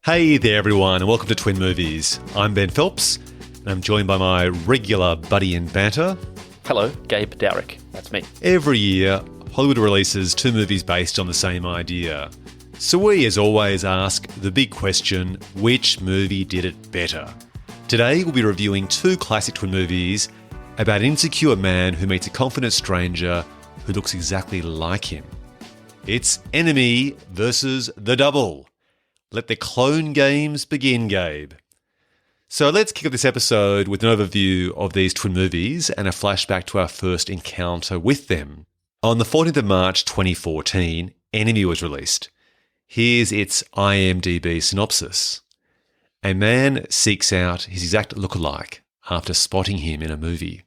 Hey there everyone and welcome to Twin Movies. I'm Ben Phelps and I'm joined by my regular buddy in banter. Hello, Gabe Dowrick. That's me. Every year, Hollywood releases two movies based on the same idea. So we, as always, ask the big question, which movie did it better? Today we'll be reviewing two classic twin movies about an insecure man who meets a confident stranger who looks exactly like him. It's Enemy versus The Double. Let the clone games begin, Gabe. So let's kick off this episode with an overview of these twin movies and a flashback to our first encounter with them. On the 14th of March 2014, Enemy was released. Here's its IMDb synopsis. A man seeks out his exact lookalike after spotting him in a movie.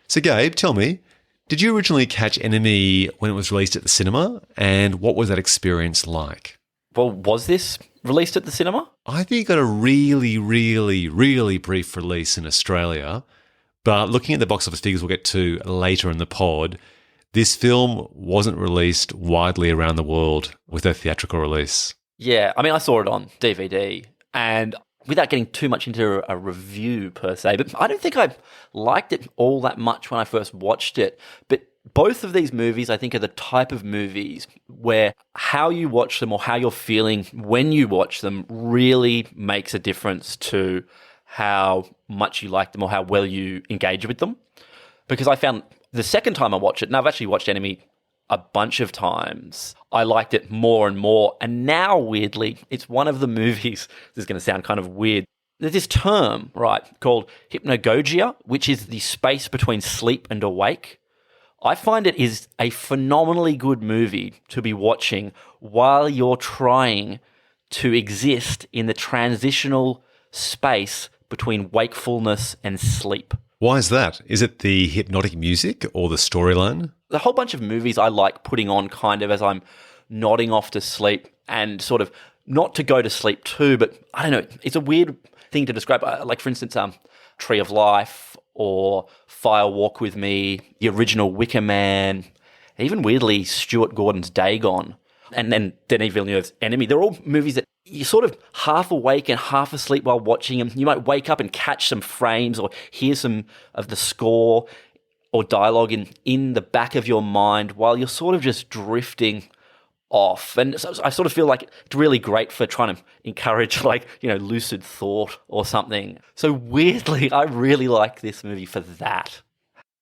So Gabe, tell me, did you originally catch Enemy when it was released at the cinema? And what was that experience like? Well, was this released at the cinema? I think it got a really brief release in Australia. But looking at the box office figures we'll get to later in the pod, this film wasn't released widely around the world with a theatrical release. Yeah, I mean, I saw it on DVD, and without getting too much into a review per se, but I don't think I liked it all that much when I first watched it. But both of these movies, I think, are the type of movies where how you watch them or how you're feeling when you watch them really makes a difference to how much you like them or how well you engage with them. Because I found the second time I watched it, and I've actually watched Enemy a bunch of times, I liked it more and more. And now, weirdly, it's one of the movies, this is going to sound kind of weird, there's this term, right, called hypnagogia, which is the space between sleep and awake. I find it is a phenomenally good movie to be watching while you're trying to exist in the transitional space between wakefulness and sleep. Why is that? Is it the hypnotic music or the storyline? The whole bunch of movies I like putting on kind of as I'm nodding off to sleep and sort of not to go to sleep too, but I don't know, it's a weird thing to describe. Like, for instance, Tree of Life or Fire Walk With Me, the original Wicker Man, even weirdly Stuart Gordon's Dagon, and then Denis Villeneuve's Enemy. They're all movies that you're sort of half awake and half asleep while watching them. You might wake up and catch some frames or hear some of the score or dialogue in the back of your mind while you're sort of just drifting off. And so I sort of feel like it's really great for trying to encourage, like, you know, lucid thought or something. So weirdly, I really like this movie for that.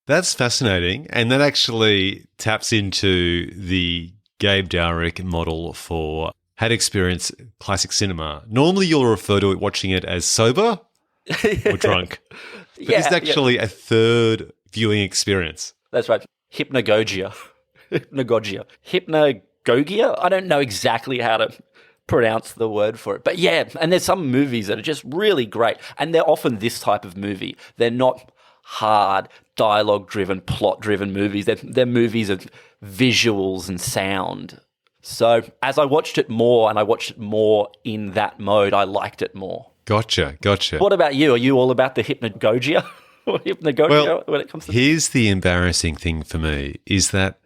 That's fascinating. And that actually taps into the Gabe Dowrick model for how to experience classic cinema. Normally you'll refer to it watching it as sober or drunk. But this is actually a third viewing experience. That's right. Hypnagogia. Hypnagogia. Hypnagogia? I don't know exactly how to pronounce the word for it. But yeah, and there's some movies that are just really great. And they're often this type of movie. They're not hard, dialogue-driven, plot-driven movies. They're movies of visuals and sound. So as I watched it more, and I watched it more in that mode, I liked it more. Gotcha. What about you? Are you all about the hypnagogia? Well, when it comes to here's the embarrassing thing for me, is that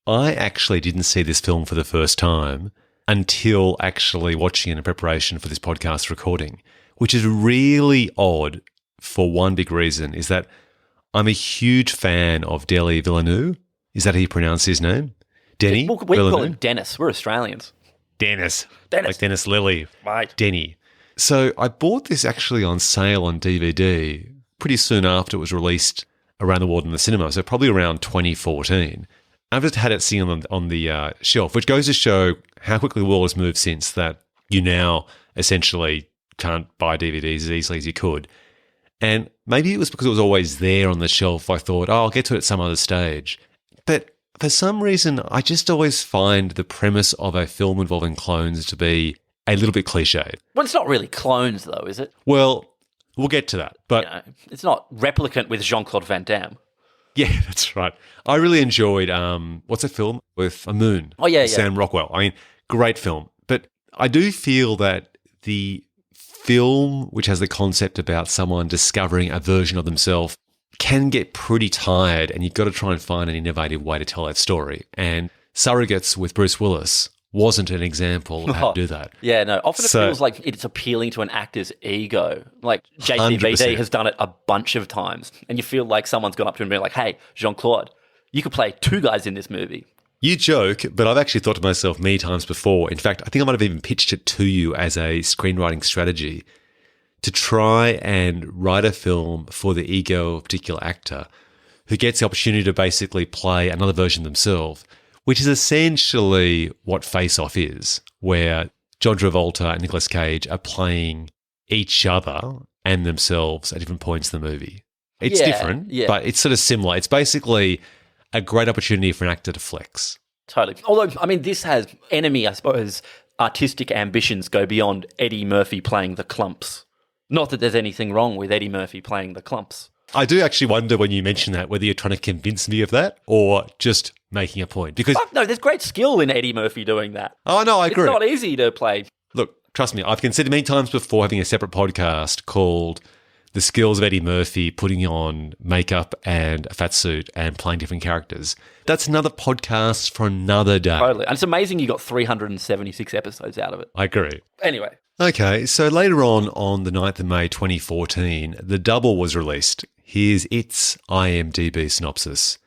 I actually didn't see this film for the first time until actually watching it in preparation for this podcast recording, which is really odd for one big reason, is that I'm a huge fan of Denis Villeneuve. Is that how you pronounce his name? Denny? We call him Dennis. We're Australians. Dennis. Like Dennis Lilly. Right. Denny. So I bought this actually on sale on DVD pretty soon after it was released around the world in the cinema, so probably around 2014. I've just had it sitting on the shelf, which goes to show how quickly the world has moved since that you now essentially can't buy DVDs as easily as you could. And maybe it was because it was always there on the shelf. I thought, I'll get to it at some other stage. But for some reason, I just always find the premise of a film involving clones to be a little bit cliched. Well, it's not really clones, though, is it? Well, we'll get to that. But you know, it's not Replicant with Jean-Claude Van Damme. Yeah, that's right. I really enjoyed, what's a film with a moon? Oh, yeah. Sam Rockwell. I mean, great film. But I do feel that the film, which has the concept about someone discovering a version of themselves, can get pretty tired, and you've got to try and find an innovative way to tell that story. And Surrogates with Bruce Willis wasn't an example of how to do that. Yeah, no. Often it feels like it's appealing to an actor's ego. Like JCVD 100%. has done it a bunch of times, and you feel like someone's gone up to him and been like, "Hey, Jean-Claude, you could play two guys in this movie." You joke, but I've actually thought to myself many times before. In fact, I think I might have even pitched it to you as a screenwriting strategy to try and write a film for the ego of a particular actor who gets the opportunity to basically play another version of themselves, which is essentially what Face Off is, where John Travolta and Nicolas Cage are playing each other and themselves at different points in the movie. It's different, but it's sort of similar. It's basically a great opportunity for an actor to flex. Totally. Although, I mean, this has Enemy, I suppose, artistic ambitions go beyond Eddie Murphy playing the clumps. Not that there's anything wrong with Eddie Murphy playing the clumps. I do actually wonder when you mention that, whether you're trying to convince me of that or just making a point. Because no, there's great skill in Eddie Murphy doing that. Oh, no, I agree. It's not easy to play. Look, trust me, I've considered many times before having a separate podcast called The Skills of Eddie Murphy putting on makeup and a fat suit and playing different characters. That's another podcast for another day. Totally. And it's amazing you got 376 episodes out of it. I agree. Anyway. Okay, so later on the 9th of May 2014, The Double was released. Here's its IMDb synopsis.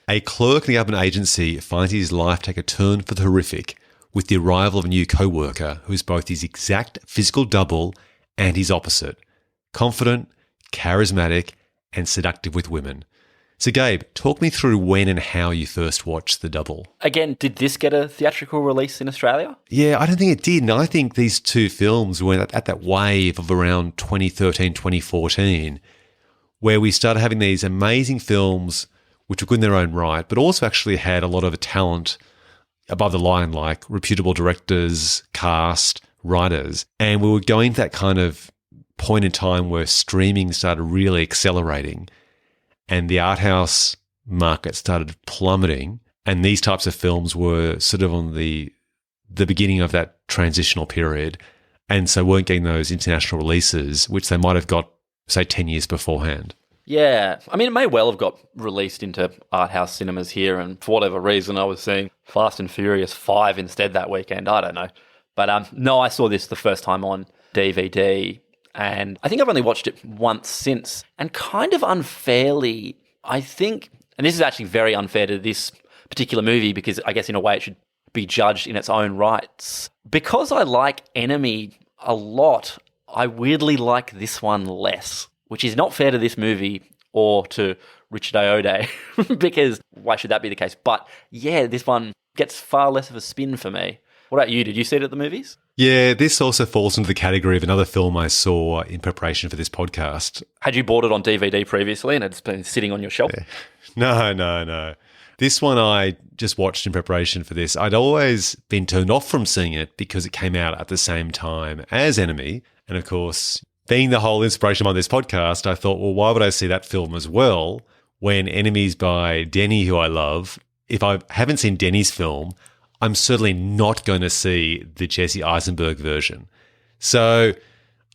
A clerk in the government agency finds his life take a turn for the horrific with the arrival of a new co-worker who is both his exact physical double and his opposite. Confident, charismatic, and seductive with women. So, Gabe, talk me through when and how you first watched The Double. Again, did this get a theatrical release in Australia? Yeah, I don't think it did. And I think these two films were at that wave of around 2013, 2014, where we started having these amazing films which were good in their own right, but also actually had a lot of talent above the line, like reputable directors, cast, writers. And we were going to that kind of point in time where streaming started really accelerating and the art house market started plummeting, and these types of films were sort of on the beginning of that transitional period, and so weren't getting those international releases, which they might have got, say, 10 years beforehand. Yeah. I mean, it may well have got released into art house cinemas here, and for whatever reason, I was seeing Fast and Furious 5 instead that weekend. I don't know. But no, I saw this the first time on DVD, and I think I've only watched it once since, and kind of unfairly, I think, and this is actually very unfair to this particular movie because I guess in a way it should be judged in its own rights. Because I like Enemy a lot, I weirdly like this one less, which is not fair to this movie or to Richard Ayoade, because why should that be the case? But yeah, this one gets far less of a spin for me. What about you? Did you see it at the movies? Yeah, this also falls into the category of another film I saw in preparation for this podcast. Had you bought it on DVD previously and it's been sitting on your shelf? No. This one I just watched in preparation for this. I'd always been turned off from seeing it because it came out at the same time as Enemy. And of course, being the whole inspiration behind this podcast, I thought, well, why would I see that film as well when Enemy's by Denny, who I love? If I haven't seen Denny's film, I'm certainly not going to see the Jesse Eisenberg version. So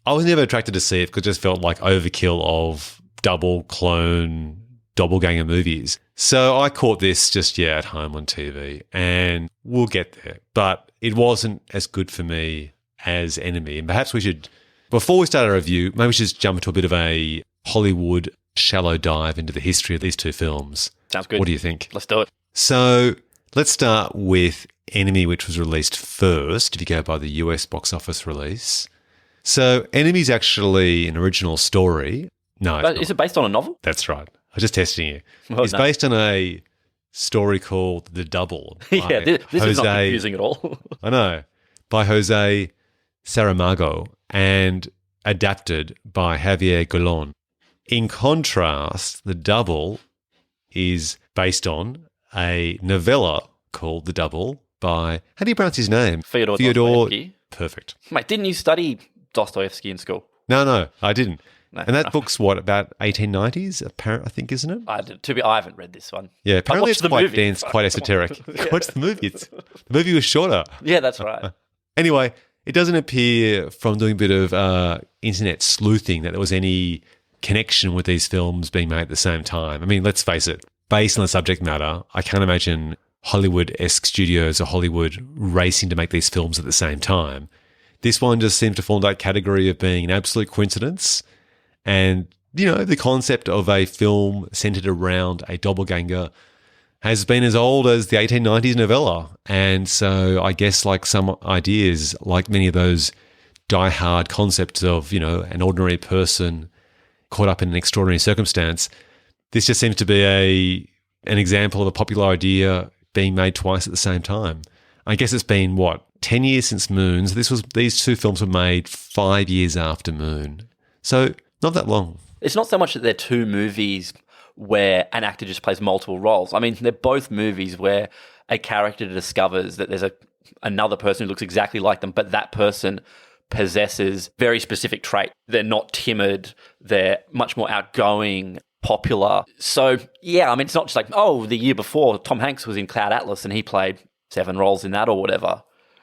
I was never attracted to see it because it just felt like overkill of double clone doppelganger movies. So I caught this just, at home on TV, and we'll get there. But it wasn't as good for me as Enemy. And perhaps we should, before we start our review, maybe we should just jump into a bit of a Hollywood shallow dive into the history of these two films. Sounds good. What do you think? Let's do it. So let's start with Enemy, which was released first, if you go by the US box office release. So Enemy's actually an original story. No, but is it based on a novel? That's right. I was just testing you. Well, it's based on a story called The Double. Yeah, this is not confusing at all. I know. By Jose Saramago and adapted by Javier Golon. In contrast, The Double is based on a novella called The Double by, how do you pronounce his name? Fyodor Dostoevsky. Perfect. Mate, didn't you study Dostoevsky in school? No, I didn't. No, and that book's what, about 1890s, I think, isn't it? I haven't read this one. Yeah, apparently it's quite movie. dense, quite esoteric. What's the movie? The movie was shorter. Yeah, that's right. Anyway, it doesn't appear from doing a bit of internet sleuthing that there was any connection with these films being made at the same time. I mean, let's face it, based on the subject matter, I can't imagine Hollywood-esque studios or Hollywood racing to make these films at the same time. This one just seems to fall into that category of being an absolute coincidence. And, the concept of a film centered around a doppelganger has been as old as the 1890s novella. And so I guess like some ideas, like many of those die-hard concepts of, an ordinary person caught up in an extraordinary circumstance, this just seems to be an example of a popular idea being made twice at the same time. I guess it's been, 10 years since Moon. So these two films were made 5 years after Moon. So not that long. It's not so much that they're two movies where an actor just plays multiple roles. I mean, they're both movies where a character discovers that there's another person who looks exactly like them, but that person possesses very specific traits. They're not timid. They're much more outgoing, popular. So, yeah, I mean, it's not just like, the year before, Tom Hanks was in Cloud Atlas and he played 7 roles in that or whatever.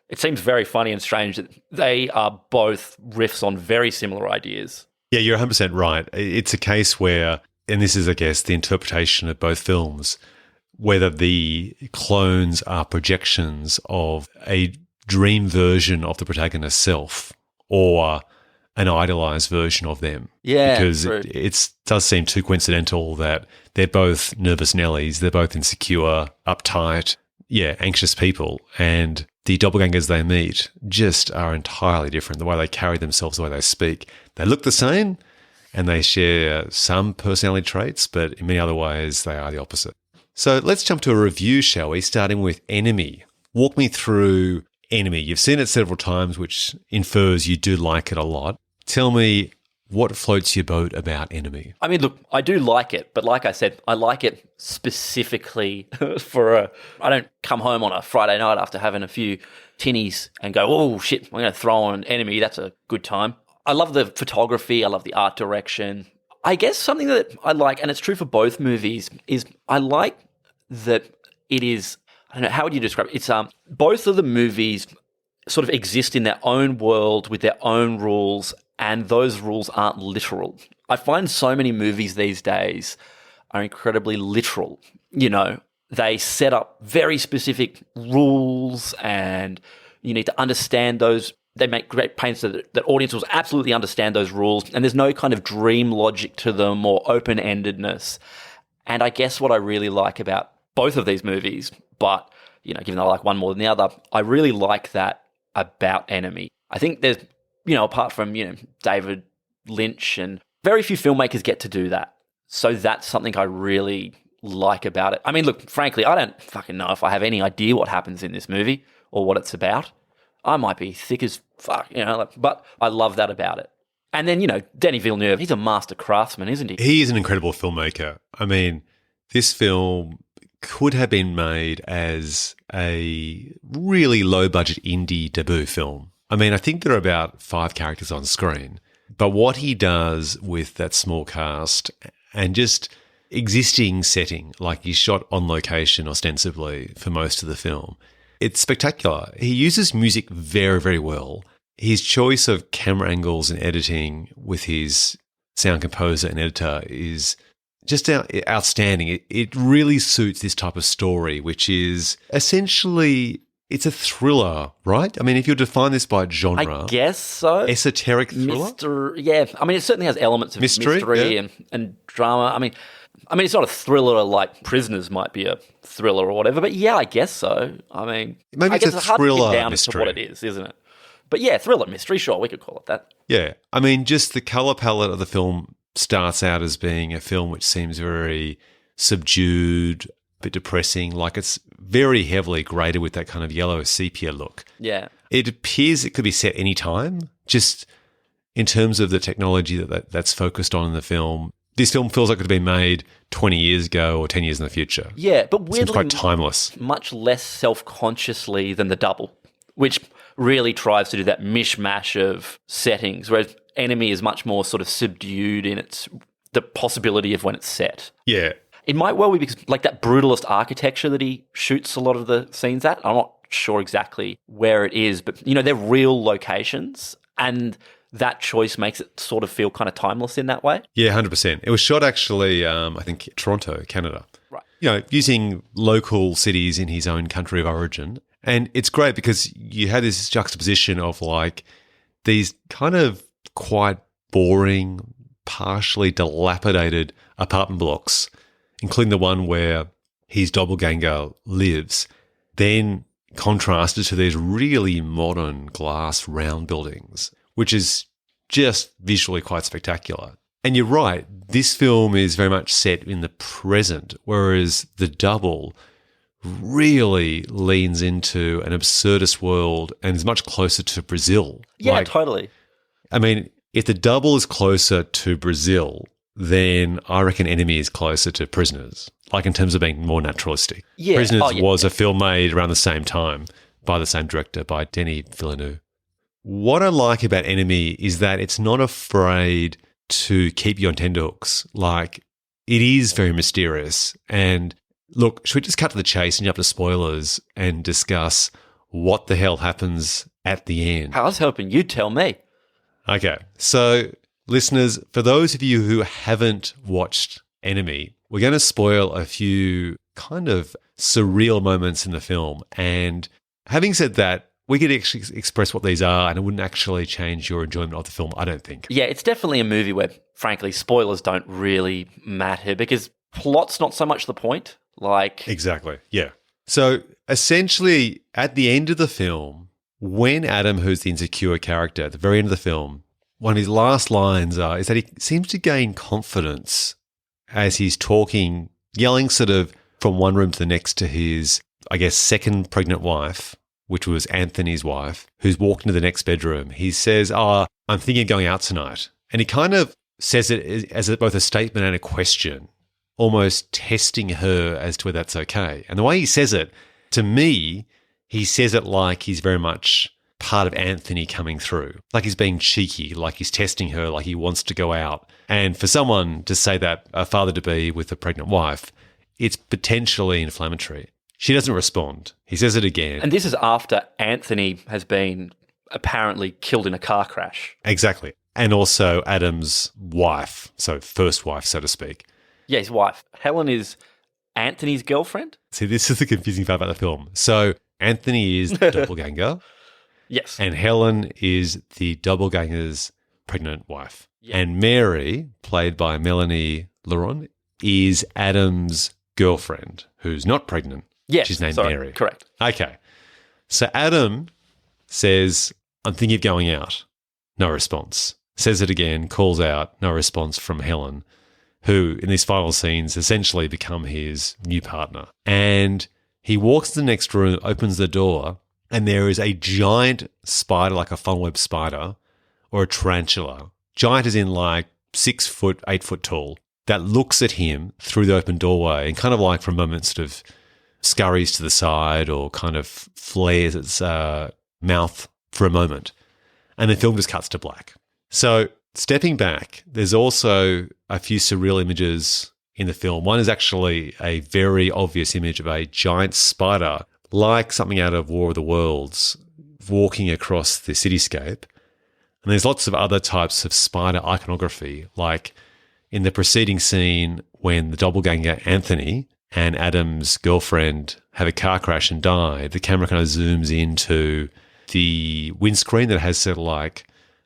It seems very funny and strange that they are both riffs on very similar ideas. Yeah, you're 100% right. It's a case where, and this is, I guess, the interpretation of both films, whether the clones are projections of a dream version of the protagonist's self or an idealized version of them. Yeah, because it does seem too coincidental that they're both nervous Nellies, they're both insecure, uptight, anxious people, and the doppelgangers they meet just are entirely different. The way they carry themselves, the way they speak. They look the same and they share some personality traits, but in many other ways they are the opposite. So let's jump to a review, shall we? Starting with Enemy. Walk me through Enemy. You've seen it several times, which infers you do like it a lot. Tell me what floats your boat about Enemy. I mean, look, I do like it, but like I said, I like it specifically I don't come home on a Friday night after having a few tinnies and go, oh shit, I'm going to throw on Enemy. That's a good time. I love the photography. I love the art direction. I guess something that I like, and it's true for both movies, is I like that it is, I don't know, how would you describe it? It's both of the movies sort of exist in their own world with their own rules, and those rules aren't literal. I find so many movies these days are incredibly literal. They set up very specific rules and you need to understand those. They make great pains so that audiences will absolutely understand those rules, and there's no kind of dream logic to them or open-endedness. And I guess what I really like about both of these movies, but, given I like one more than the other, I really like that about Enemy. I think there's, apart from, David Lynch, and very few filmmakers get to do that. So that's something I really like about it. I mean, look, frankly, I don't fucking know if I have any idea what happens in this movie or what it's about. I might be thick as fuck, but I love that about it. And then, Denis Villeneuve, he's a master craftsman, isn't he? He is an incredible filmmaker. I mean, this film could have been made as a really low-budget indie debut film. I mean, I think there are about 5 characters on screen, but what he does with that small cast and just existing setting, like he's shot on location ostensibly for most of the film, it's spectacular. He uses music very, very well. His choice of camera angles and editing with his sound composer and editor is just outstanding. It really suits this type of story, which is essentially, it's a thriller, right? I mean, if you define this by genre. I guess so. Esoteric thriller? Yeah. I mean, it certainly has elements of mystery yeah. and drama. I mean, it's not a thriller like Prisoners might be a thriller or whatever, but yeah, I guess so. I mean, maybe it's a thriller down mystery. To what it is, isn't it? But yeah, thriller mystery, sure, we could call it that. Yeah. I mean, just the colour palette of the film starts out as being a film which seems very subdued, a bit depressing, like it's very heavily graded with that kind of yellow sepia look. Yeah. It appears it could be set any time, just in terms of the technology that's focused on in the film. This film feels like it could have been made 20 years ago or 10 years in the future. Yeah, but weirdly, seems quite timeless. Much less self-consciously than The Double, which really tries to do that mishmash of settings, whereas Enemy is much more sort of subdued in the possibility of when it's set. Yeah. It might well be because, like, that brutalist architecture that he shoots a lot of the scenes at, I'm not sure exactly where it is, but, they're real locations, and that choice makes it sort of feel kind of timeless in that way. Yeah, 100%. It was shot actually, I think, Toronto, Canada. Right. using local cities in his own country of origin. And it's great because you had this juxtaposition of like these kind of quite boring, partially dilapidated apartment blocks, including the one where his doppelganger lives, then contrasted to these really modern glass round buildings, which is just visually quite spectacular. And you're right, this film is very much set in the present, whereas The Double really leans into an absurdist world and is much closer to Brazil. Yeah, totally. I mean, if The Double is closer to Brazil, then I reckon Enemy is closer to Prisoners, like in terms of being more naturalistic. Yeah. Prisoners was a film made around the same time by the same director, by Denis Villeneuve. What I like about Enemy is that it's not afraid to keep you on tenterhooks. Like, it is very mysterious. And look, should we just cut to the chase and jump to spoilers and discuss what the hell happens at the end? I was hoping you'd tell me. Okay, so listeners, for those of you who haven't watched Enemy, we're going to spoil a few kind of surreal moments in the film. And having said that, we could actually express what these are and it wouldn't actually change your enjoyment of the film, I don't think. Yeah, it's definitely a movie where, frankly, spoilers don't really matter because plot's not so much the point. Exactly, yeah. So essentially, at the end of the film, when Adam, who's the insecure character, at the very end of the film, one of his last lines is that he seems to gain confidence as he's talking, yelling sort of from one room to the next to his, I guess, second pregnant wife, which was Anthony's wife, who's walked into the next bedroom. He says, I'm thinking of going out tonight. And he kind of says it as both a statement and a question, almost testing her as to whether that's okay. And the way he says it, to me, he says it like he's very much part of Anthony coming through, like he's being cheeky, like he's testing her, like he wants to go out. And for someone to say that, a father-to-be with a pregnant wife, it's potentially inflammatory. She doesn't respond. He says it again. And this is after Anthony has been apparently killed in a car crash. Exactly. And also Adam's wife, so first wife, so to speak. Yeah, his wife. Helen is Anthony's girlfriend? See, this is the confusing part about the film. So Anthony is the doppelganger. Yes. And Helen is the doppelganger's pregnant wife. Yeah. And Mary, played by Melanie Laurent, is Adam's girlfriend, who's not pregnant. Yes. She's named Sorry, Mary. Correct. Okay. So Adam says, I'm thinking of going out. No response. Says it again, calls out, no response from Helen, who in these final scenes essentially become his new partner. And he walks to the next room, opens the door, and there is a giant spider, like a funnel web spider or a tarantula. Giant as in like 6 foot, 8 foot tall, that looks at him through the open doorway and kind of like for a moment sort of scurries to the side or kind of flares its mouth for a moment. And the film just cuts to black. So stepping back, there's also a few surreal images in the film. One is actually a very obvious image of a giant spider, like something out of War of the Worlds, walking across the cityscape. And there's lots of other types of spider iconography, like in the preceding scene when the doppelganger Anthony and Adam's girlfriend have a car crash and die, the camera kind of zooms into the windscreen that has sort of like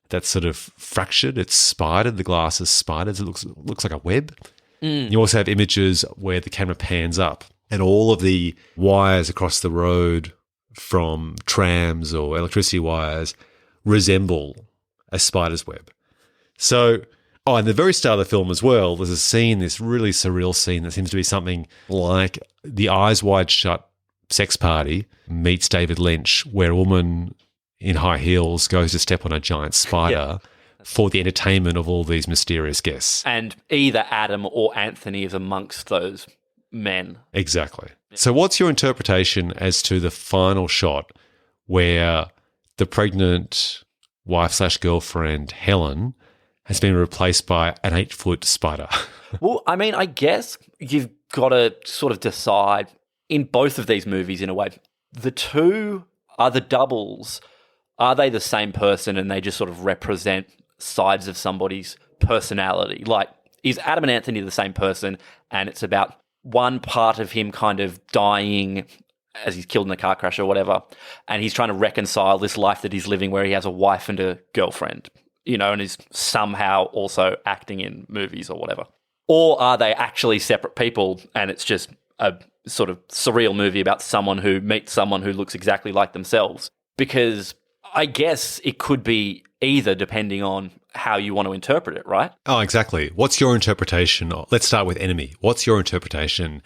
that's sort of fractured. It's spidered. The glass is spidered. It looks like a web. You also have images where the camera pans up and all of the wires across the road from trams or electricity wires resemble a spider's web. So, and the very start of the film as well, there's a scene, this really surreal scene that seems to be something like the Eyes Wide Shut sex party meets David Lynch, where a woman in high heels goes to step on a giant spider for the entertainment of all these mysterious guests. And either Adam or Anthony is amongst those men. Exactly. So what's your interpretation as to the final shot where the pregnant wife/girlfriend, Helen, has been replaced by an 8-foot spider? Well, I mean, I guess you've got to sort of decide in both of these movies in a way. The two are the doubles. Are they the same person and they just sort of represent sides of somebody's personality? Like, is Adam and Anthony the same person and it's about one part of him kind of dying as he's killed in a car crash or whatever, and he's trying to reconcile this life that he's living where he has a wife and a girlfriend, and is somehow also acting in movies or whatever? Or are they actually separate people and it's just a sort of surreal movie about someone who meets someone who looks exactly like themselves? Because I guess it could be either, depending on how you want to interpret it, right? Oh, exactly. What's your interpretation? Let's start with Enemy. What's your interpretation?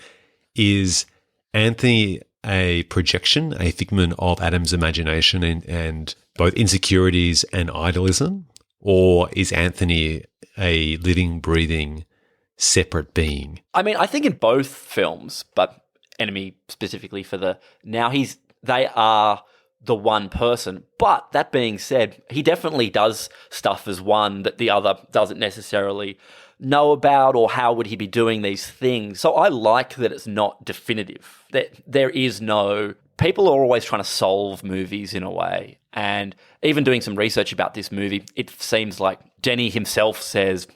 Is Anthony a projection, a figment of Adam's imagination and both insecurities and idealism? Or is Anthony a living, breathing, separate being? I mean, I think in both films, but Enemy specifically they are the one person. But that being said, he definitely does stuff as one that the other doesn't necessarily know about, or how would he be doing these things? So I like that it's not definitive. That there is no... People are always trying to solve movies in a way. And even doing some research about this movie, it seems like Denny himself says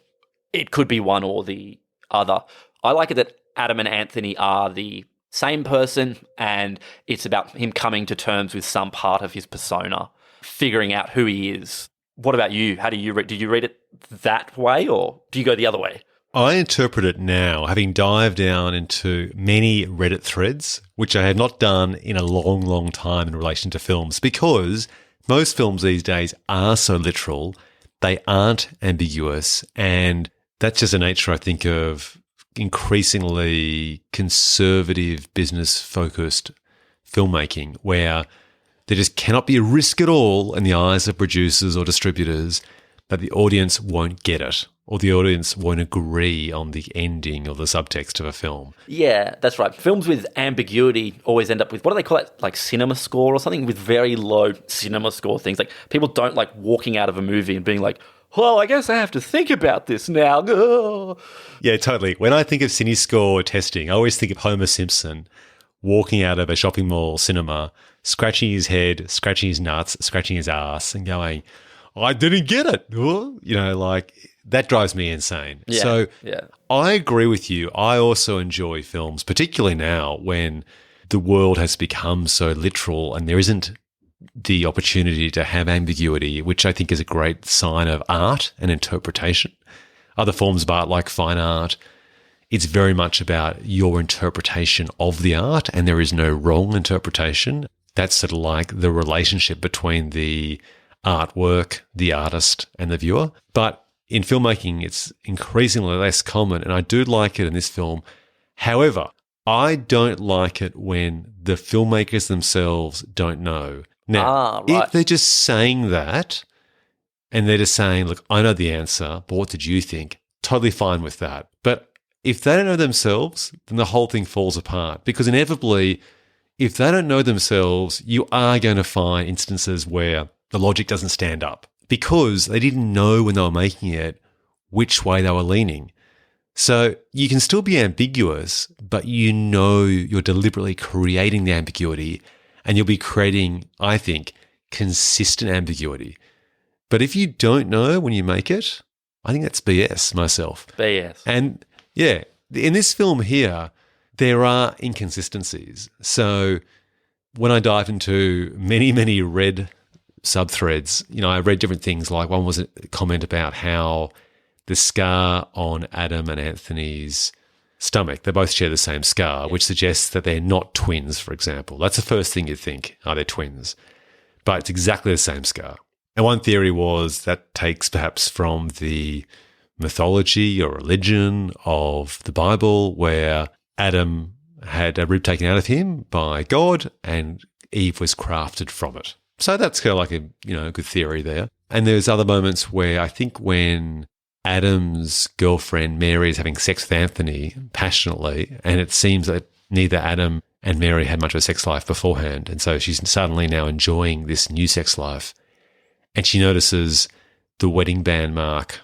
it could be one or the other. I like it that Adam and Anthony are the same person, and it's about him coming to terms with some part of his persona, figuring out who he is. What about you? How do you read? Did you read it that way, or do you go the other way? I interpret it now, having dived down into many Reddit threads, which I have not done in a long, long time in relation to films, because most films these days are so literal, they aren't ambiguous, and that's just a nature, I think, of increasingly conservative, business-focused filmmaking, where there just cannot be a risk at all in the eyes of producers or distributors that the audience won't get it, or the audience won't agree on the ending or the subtext of a film. Yeah, that's right. Films with ambiguity always end up with, what do they call it, like cinema score or something, with very low cinema score things. Like, people don't like walking out of a movie and being like, well, I guess I have to think about this now. Oh. Yeah, totally. When I think of CineScore testing, I always think of Homer Simpson walking out of a shopping mall cinema, scratching his head, scratching his nuts, scratching his ass, and going, I didn't get it. Like, that drives me insane. Yeah, so yeah. I agree with you. I also enjoy films, particularly now when the world has become so literal and there isn't the opportunity to have ambiguity, which I think is a great sign of art and interpretation. Other forms of art, like fine art, it's very much about your interpretation of the art, and there is no wrong interpretation. That's sort of like the relationship between the artwork, the artist, and the viewer. But in filmmaking, it's increasingly less common, and I do like it in this film. However, I don't like it when the filmmakers themselves don't know. Now, right. If they're just saying that, and they're just saying, look, I know the answer, but what did you think? Totally fine with that. But if they don't know themselves, then the whole thing falls apart. Because inevitably, if they don't know themselves, you are going to find instances where the logic doesn't stand up because they didn't know when they were making it which way they were leaning. So you can still be ambiguous, but you're deliberately creating the ambiguity, and you'll be creating, I think, consistent ambiguity. But if you don't know when you make it, I think that's BS myself. BS. And yeah, in this film here, there are inconsistencies. So when I dive into many, many red sub-threads, I read different things. Like, one was a comment about how the scar on Adam and Anthony's stomach, they both share the same scar, which suggests that they're not twins, for example. That's the first thing you'd think, are they twins? But it's exactly the same scar. And one theory was that takes perhaps from the mythology or religion of the Bible, where Adam had a rib taken out of him by God and Eve was crafted from it. So that's kind of like a good theory there. And there's other moments where I think when Adam's girlfriend Mary is having sex with Anthony passionately, and it seems that neither Adam and Mary had much of a sex life beforehand, and so she's suddenly now enjoying this new sex life, and she notices the wedding band mark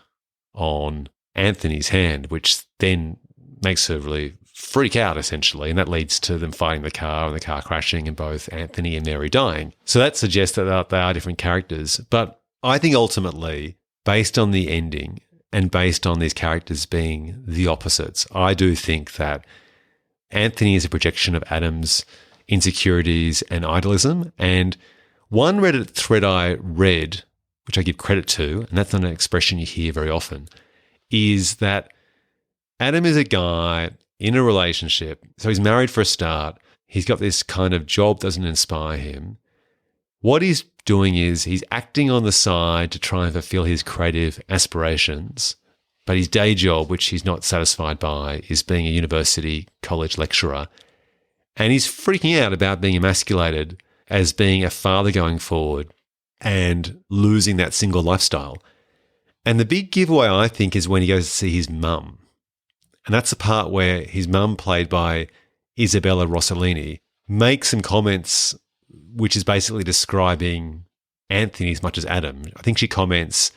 on Anthony's hand, which then makes her really freak out, essentially, and that leads to them fighting the car and the car crashing and both Anthony and Mary dying. So that suggests that they are different characters. But I think ultimately, based on the ending and based on these characters being the opposites, I do think that Anthony is a projection of Adam's insecurities and idealism. And one Reddit thread I read, which I give credit to, and that's not an expression you hear very often, is that Adam is a guy in a relationship. So he's married for a start. He's got this kind of job that doesn't inspire him. What he's doing is he's acting on the side to try and fulfill his creative aspirations. But his day job, which he's not satisfied by, is being a university college lecturer. And he's freaking out about being emasculated as being a father going forward and losing that single lifestyle. And the big giveaway, I think, is when he goes to see his mum. And that's the part where his mum, played by Isabella Rossellini, makes some comments which is basically describing Anthony as much as Adam. I think she comments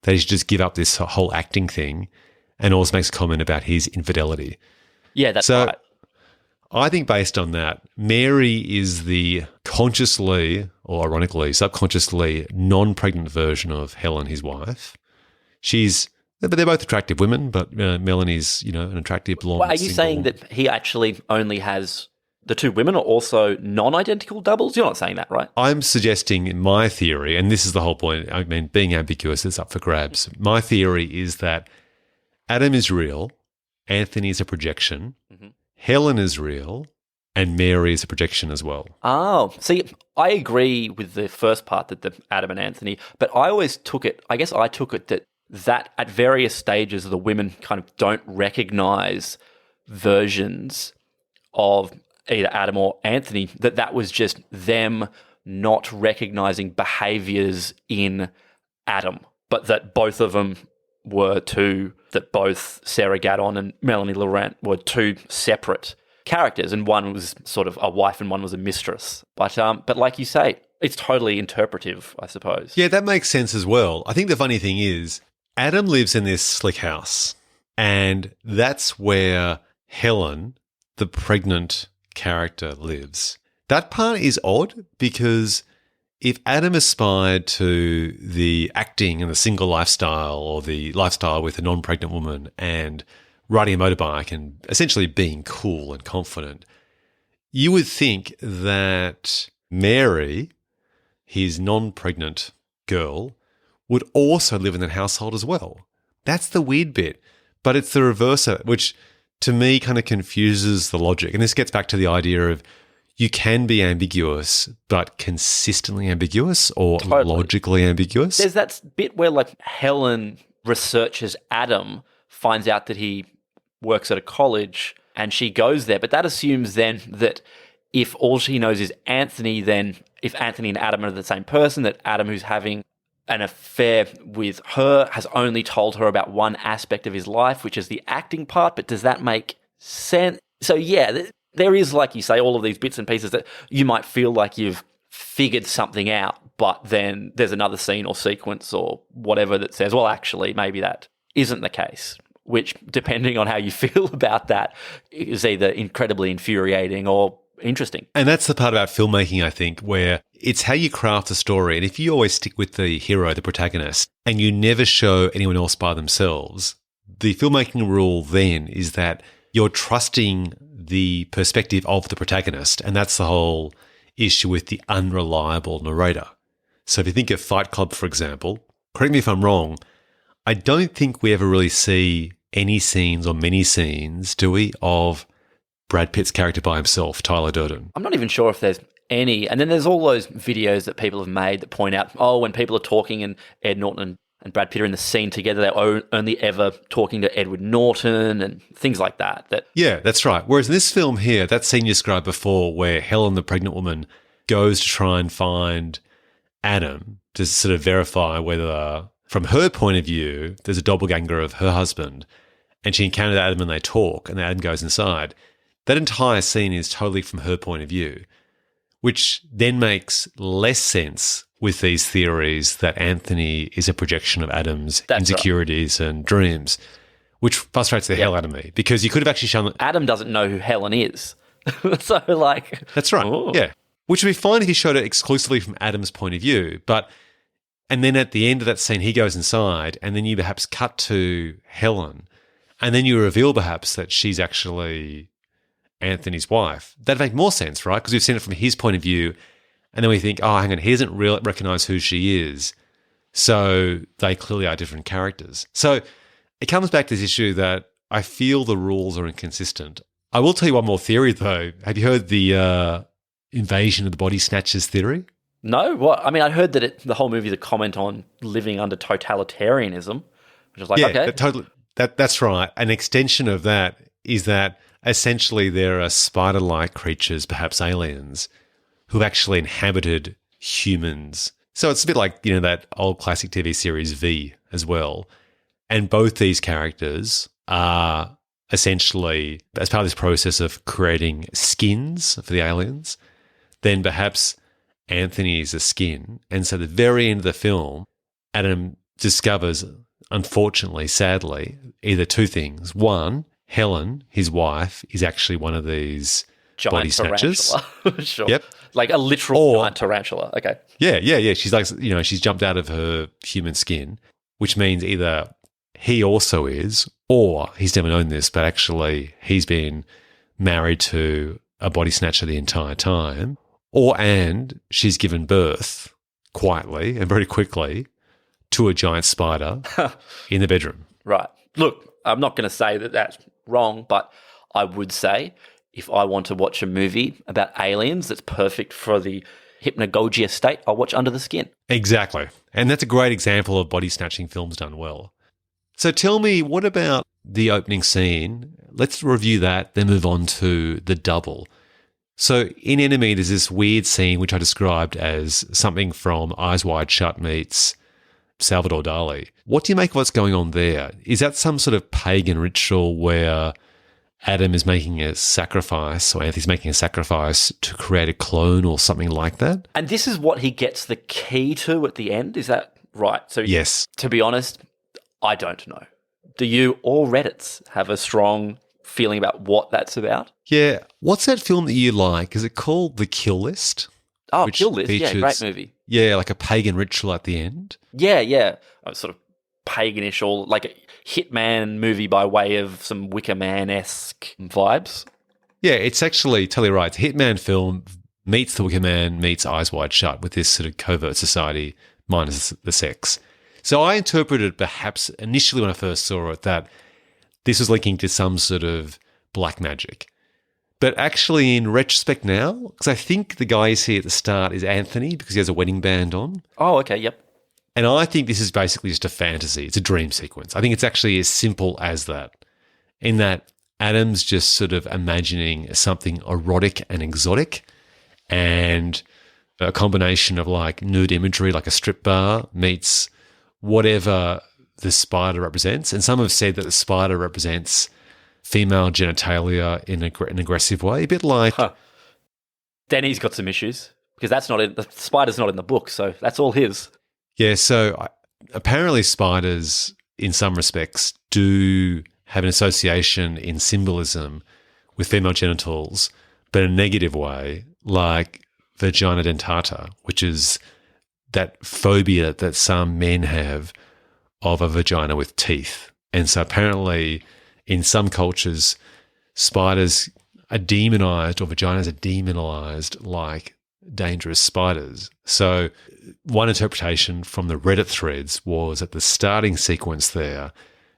that he should just give up this whole acting thing, and also makes a comment about his infidelity. Yeah, that's right. I think based on that, Mary is the consciously, or ironically, subconsciously non-pregnant version of Helen, his wife. But they're both attractive women, but Melanie's, an attractive blonde. Well, are you saying that he actually only has the two women are also non-identical doubles? You're not saying that, right? I'm suggesting in my theory, and this is the whole point, I mean, being ambiguous is up for grabs. My theory is that Adam is real, Anthony is a projection, Helen is real, and Mary is a projection as well. Oh, see, I agree with the first part, that the Adam and Anthony, but I took it that at various stages the women kind of don't recognize versions of either Adam or Anthony, that was just them not recognizing behaviors in Adam, but that both of them that both Sarah Gadon and Melanie Laurent were two separate characters, and one was sort of a wife and one was a mistress. But like you say, it's totally interpretive, I suppose. Yeah, that makes sense as well. I think the funny thing is, Adam lives in this slick house, and that's where Helen, the pregnant character, lives. That part is odd, because if Adam aspired to the acting and the single lifestyle, or the lifestyle with a non-pregnant woman and riding a motorbike and essentially being cool and confident, you would think that Mary, his non-pregnant girl, would also live in that household as well. That's the weird bit. But it's the reverse of it, which to me kind of confuses the logic. And this gets back to the idea of you can be ambiguous, but consistently ambiguous, or logically ambiguous. There's that bit where like Helen researches Adam, finds out that he works at a college, and she goes there. But that assumes then that if all she knows is Anthony, then if Anthony and Adam are the same person, that Adam, who's having an affair with her, has only told her about one aspect of his life, which is the acting part. But does that make sense? So yeah, there is, like you say, all of these bits and pieces that you might feel like you've figured something out, but then there's another scene or sequence or whatever that says, well, actually, maybe that isn't the case, which, depending on how you feel about that, is either incredibly infuriating or interesting. And that's the part about filmmaking, I think, where it's how you craft a story. And if you always stick with the hero, the protagonist, and you never show anyone else by themselves, the filmmaking rule then is that you're trusting the perspective of the protagonist. And that's the whole issue with the unreliable narrator. So if you think of Fight Club, for example, correct me if I'm wrong, I don't think we ever really see any scenes or many scenes, do we, of Brad Pitt's character by himself, Tyler Durden. I'm not even sure if there's any. And then there's all those videos that people have made that point out, when people are talking and Ed Norton and Brad Pitt are in the scene together, they're only ever talking to Edward Norton and things like that. Yeah, that's right. Whereas in this film here, that scene you described before, where Helen, the pregnant woman, goes to try and find Adam to sort of verify whether, from her point of view, there's a doppelganger of her husband, and she encounters Adam and they talk, and Adam goes inside. That entire scene is totally from her point of view, which then makes less sense with these theories that Anthony is a projection of Adam's insecurities and dreams, which frustrates the hell out of me, because you could have actually shown... Adam doesn't know who Helen is. So, like... That's right, yeah. Which would be fine if you showed it exclusively from Adam's point of view, and then at the end of that scene, he goes inside, and then you perhaps cut to Helen, and then you reveal perhaps that she's actually Anthony's wife. That'd make more sense, right? Because we've seen it from his point of view, and then we think, oh, hang on, he doesn't recognise who she is. So they clearly are different characters. So it comes back to this issue that I feel the rules are inconsistent. I will tell you one more theory, though. Have you heard the invasion of the body snatchers theory? No? What? I mean, I heard that the whole movie is a comment on living under totalitarianism, which is like, okay. That's right. An extension of that is that essentially there are spider-like creatures, perhaps aliens, who've actually inhabited humans. So it's a bit like, that old classic TV series V as well. And both these characters are essentially, as part of this process of creating skins for the aliens, then perhaps Anthony is a skin. And so at the very end of the film, Adam discovers, unfortunately, sadly, either two things. One, Helen, his wife, is actually one of these giant body snatchers. Tarantula. Sure. Yep. Like a literal giant tarantula. Okay. Yeah. She's like, she's jumped out of her human skin, which means either he also is, or he's never known this, but actually he's been married to a body snatcher the entire time, and she's given birth quietly and very quickly to a giant spider in the bedroom. Right. Look, I'm not going to say that that's wrong, but I would say if I want to watch a movie about aliens that's perfect for the hypnagogia state, I'll watch Under the Skin. Exactly. And that's a great example of body snatching films done well. So tell me, what about the opening scene? Let's review that, then move on to The Double. So in Enemy, there's this weird scene which I described as something from Eyes Wide Shut meets Salvador Dali. What do you make of what's going on there? Is that some sort of pagan ritual where Adam is making a sacrifice, or Anthony's making a sacrifice to create a clone or something like that? And this is what he gets the key to at the end, is that right? So yes. To be honest, I don't know. Do you or Reddits have a strong feeling about what that's about? Yeah. What's that film that you like? Is it called The Kill List? Oh, Kill List. Yeah, great movie. Yeah, like a pagan ritual at the end. Yeah. Sort of paganish, or like a Hitman movie by way of some Wicker Man-esque vibes. Yeah, it's actually totally right. It's a Hitman film meets The Wicker Man meets Eyes Wide Shut with this sort of covert society minus the sex. So I interpreted perhaps initially when I first saw it that this was linking to some sort of black magic. But actually in retrospect now, because I think the guy you see at the start is Anthony because he has a wedding band on. Oh, okay, yep. And I think this is basically just a fantasy. It's a dream sequence. I think it's actually as simple as that, in that Adam's just sort of imagining something erotic and exotic, and a combination of like nude imagery, like a strip bar, meets whatever the spider represents. And some have said that the spider represents female genitalia in an aggressive way, a bit like... Denny's got some issues, because the spider's not in the book, so that's all his. Yeah, so apparently spiders, in some respects, do have an association in symbolism with female genitals, but in a negative way, like vagina dentata, which is that phobia that some men have of a vagina with teeth. And so apparently in some cultures, spiders are demonized, or vaginas are demonized like dangerous spiders. So one interpretation from the Reddit threads was that the starting sequence there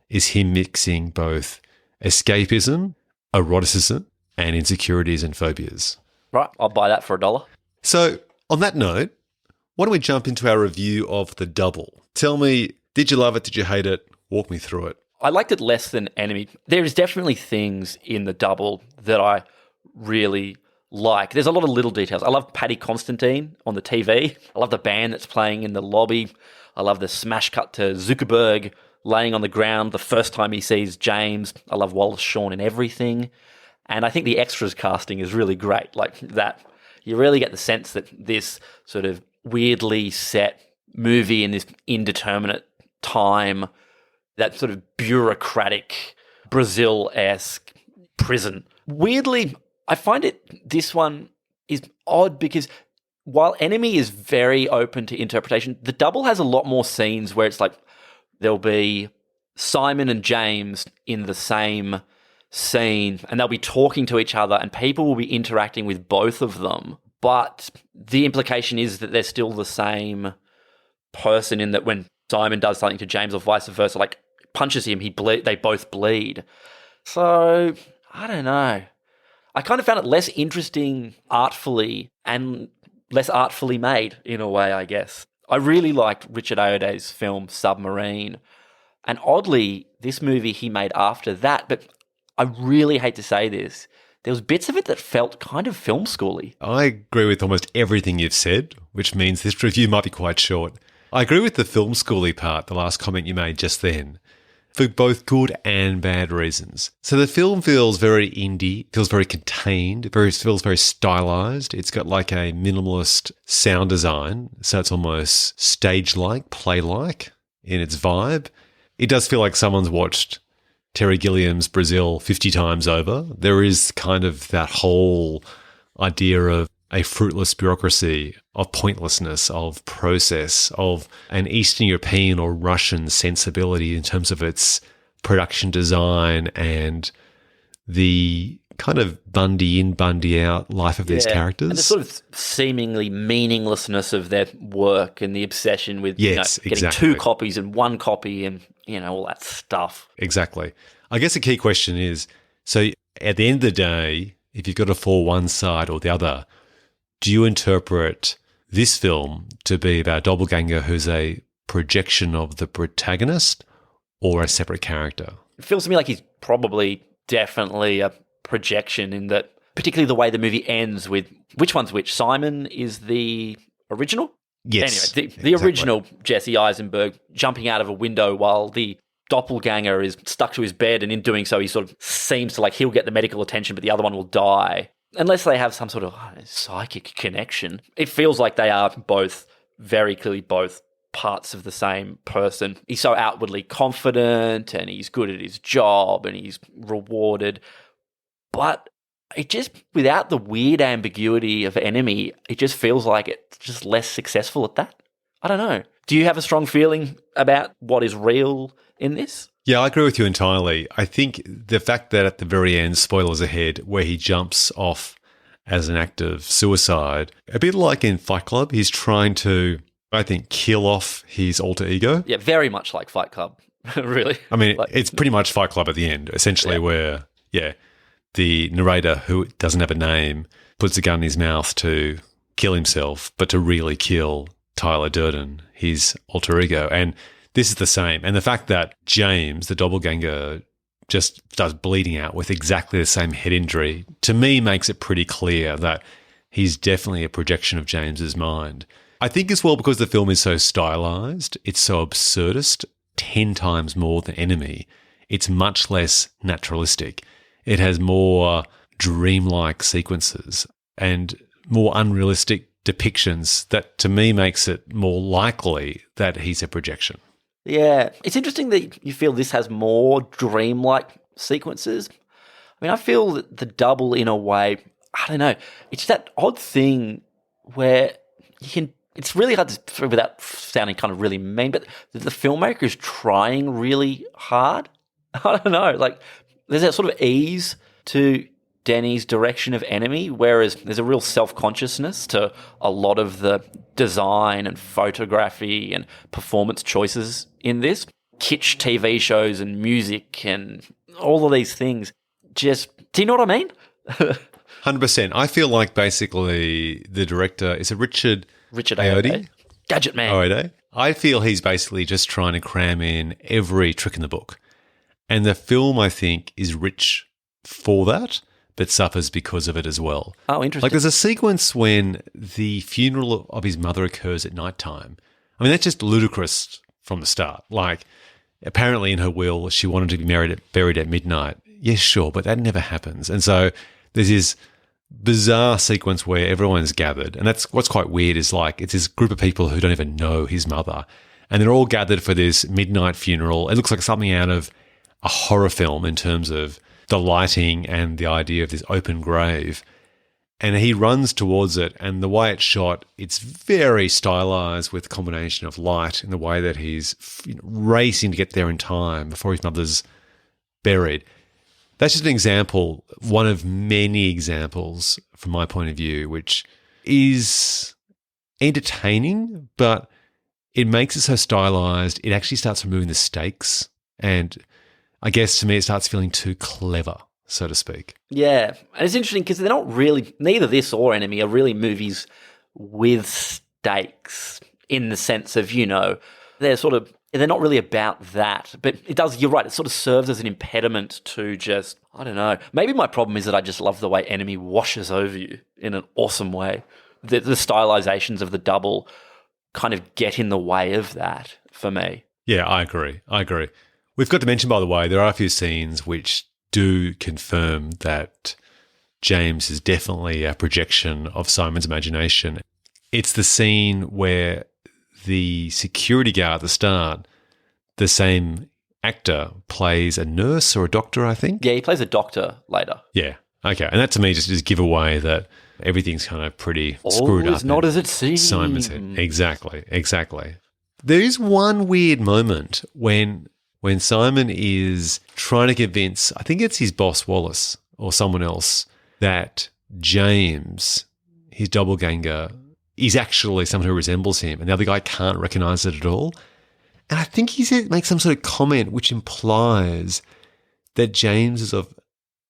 is him mixing both escapism, eroticism, and insecurities and phobias. Right, I'll buy that for $1. So on that note, why don't we jump into our review of The Double? Tell me, did you love it? Did you hate it? Walk me through it. I liked it less than Enemy. There's definitely things in The Double that I really like. There's a lot of little details. I love Paddy Constantine on the TV. I love the band that's playing in the lobby. I love the smash cut to Zuckerberg laying on the ground the first time he sees James. I love Wallace Shawn in everything. And I think the extras casting is really great. Like that, you really get the sense that this sort of weirdly set movie in this indeterminate time, that sort of bureaucratic Brazil-esque prison. Weirdly, I find this one is odd because while Enemy is very open to interpretation, The Double has a lot more scenes where it's like there'll be Simon and James in the same scene and they'll be talking to each other and people will be interacting with both of them. But the implication is that they're still the same person in that when Simon does something to James or vice versa, like punches him, they both bleed. So, I don't know. I kind of found it less interesting artfully and less artfully made in a way, I guess. I really liked Richard Ayoade's film Submarine. And oddly, this movie he made after that, but I really hate to say this, there was bits of it that felt kind of film schooly. I agree with almost everything you've said, which means this review might be quite short. I agree with the film schooly part, the last comment you made just then, for both good and bad reasons. So the film feels very indie, feels very contained, feels very stylized. It's got like a minimalist sound design, so it's almost stage-like, play-like in its vibe. It does feel like someone's watched Terry Gilliam's Brazil 50 times over. There is kind of that whole idea of a fruitless bureaucracy, of pointlessness, of process, of an Eastern European or Russian sensibility in terms of its production design and the kind of Bundy in, Bundy out life of these characters. And the sort of seemingly meaninglessness of their work and the obsession with getting two copies and one copy and, all that stuff. Exactly. I guess the key question is, so at the end of the day, if you've got to fall one side or the other, do you interpret this film to be about a doppelganger who's a projection of the protagonist or a separate character? It feels to me like he's probably definitely a projection in that, particularly the way the movie ends with which one's which. Simon is the original? Yes. Anyway, the original Jesse Eisenberg jumping out of a window while the doppelganger is stuck to his bed, and in doing so he sort of seems to like he'll get the medical attention but the other one will die. Unless they have some sort of psychic connection. It feels like they are both, very clearly both, parts of the same person. He's so outwardly confident and he's good at his job and he's rewarded. But it just, without the weird ambiguity of enemy, it just feels like it's just less successful at that. I don't know. Do you have a strong feeling about what is real in this? Yeah, I agree with you entirely. I think the fact that at the very end, spoilers ahead, where he jumps off as an act of suicide, a bit like in Fight Club, he's trying to, I think, kill off his alter ego. Yeah, very much like Fight Club, really. I mean, it's pretty much Fight Club at the end, essentially, where, the narrator, who doesn't have a name, puts a gun in his mouth to kill himself, but to really kill Tyler Durden, his alter ego. And this is the same. And the fact that James, the doppelganger, just starts bleeding out with exactly the same head injury, to me makes it pretty clear that he's definitely a projection of James's mind. I think as well because the film is so stylized, it's so absurdist, 10 times more than Enemy, it's much less naturalistic. It has more dreamlike sequences and more unrealistic depictions that to me makes it more likely that he's a projection. Yeah, it's interesting that you feel this has more dreamlike sequences. I mean, I feel that the double, in a way, I don't know, it's that odd thing where you can, it's really hard to, without sounding kind of really mean, but the filmmaker is trying really hard. I don't know, like there's that sort of ease to Denny's direction of Enemy, whereas there's a real self-consciousness to a lot of the design and photography and performance choices in this. Kitsch TV shows and music and all of these things. Just, do you know what I mean? 100%. I feel like basically the director, is it Richard Ayoade? Gadget Man. Ayoade? I feel he's basically just trying to cram in every trick in the book. And the film, I think, is rich for that, but suffers because of it as well. Oh, interesting. Like there's a sequence when the funeral of his mother occurs at night time. I mean, that's just ludicrous from the start. Like, apparently in her will, she wanted to be buried at midnight. Yes, sure, but that never happens. And so there's this bizarre sequence where everyone's gathered. And that's what's quite weird is like it's this group of people who don't even know his mother. And they're all gathered for this midnight funeral. It looks like something out of a horror film in terms of the lighting and the idea of this open grave. And he runs towards it, and the way it's shot, it's very stylized with a combination of light in the way that he's racing to get there in time before his mother's buried. That's just an example, one of many examples from my point of view, which is entertaining, but it makes it so stylized, it actually starts removing the stakes. And I guess to me, it starts feeling too clever, so to speak. Yeah. And it's interesting because they're not really, neither this or Enemy are really movies with stakes in the sense of, they're not really about that. But it does, you're right, it sort of serves as an impediment to just, I don't know. Maybe my problem is that I just love the way Enemy washes over you in an awesome way. The stylizations of the double kind of get in the way of that for me. Yeah, I agree. We've got to mention, by the way, there are a few scenes which do confirm that James is definitely a projection of Simon's imagination. It's the scene where the security guard at the start, the same actor, plays a nurse or a doctor, I think. Yeah, he plays a doctor later. Yeah. Okay. And that to me just give away that everything's kind of pretty screwed up. It's not as it seems. Simon's head. Exactly. There is one weird moment when Simon is trying to convince, I think it's his boss Wallace or someone else, that James, his doppelganger, is actually someone who resembles him, and the other guy can't recognize it at all. And I think he makes some sort of comment which implies that James is of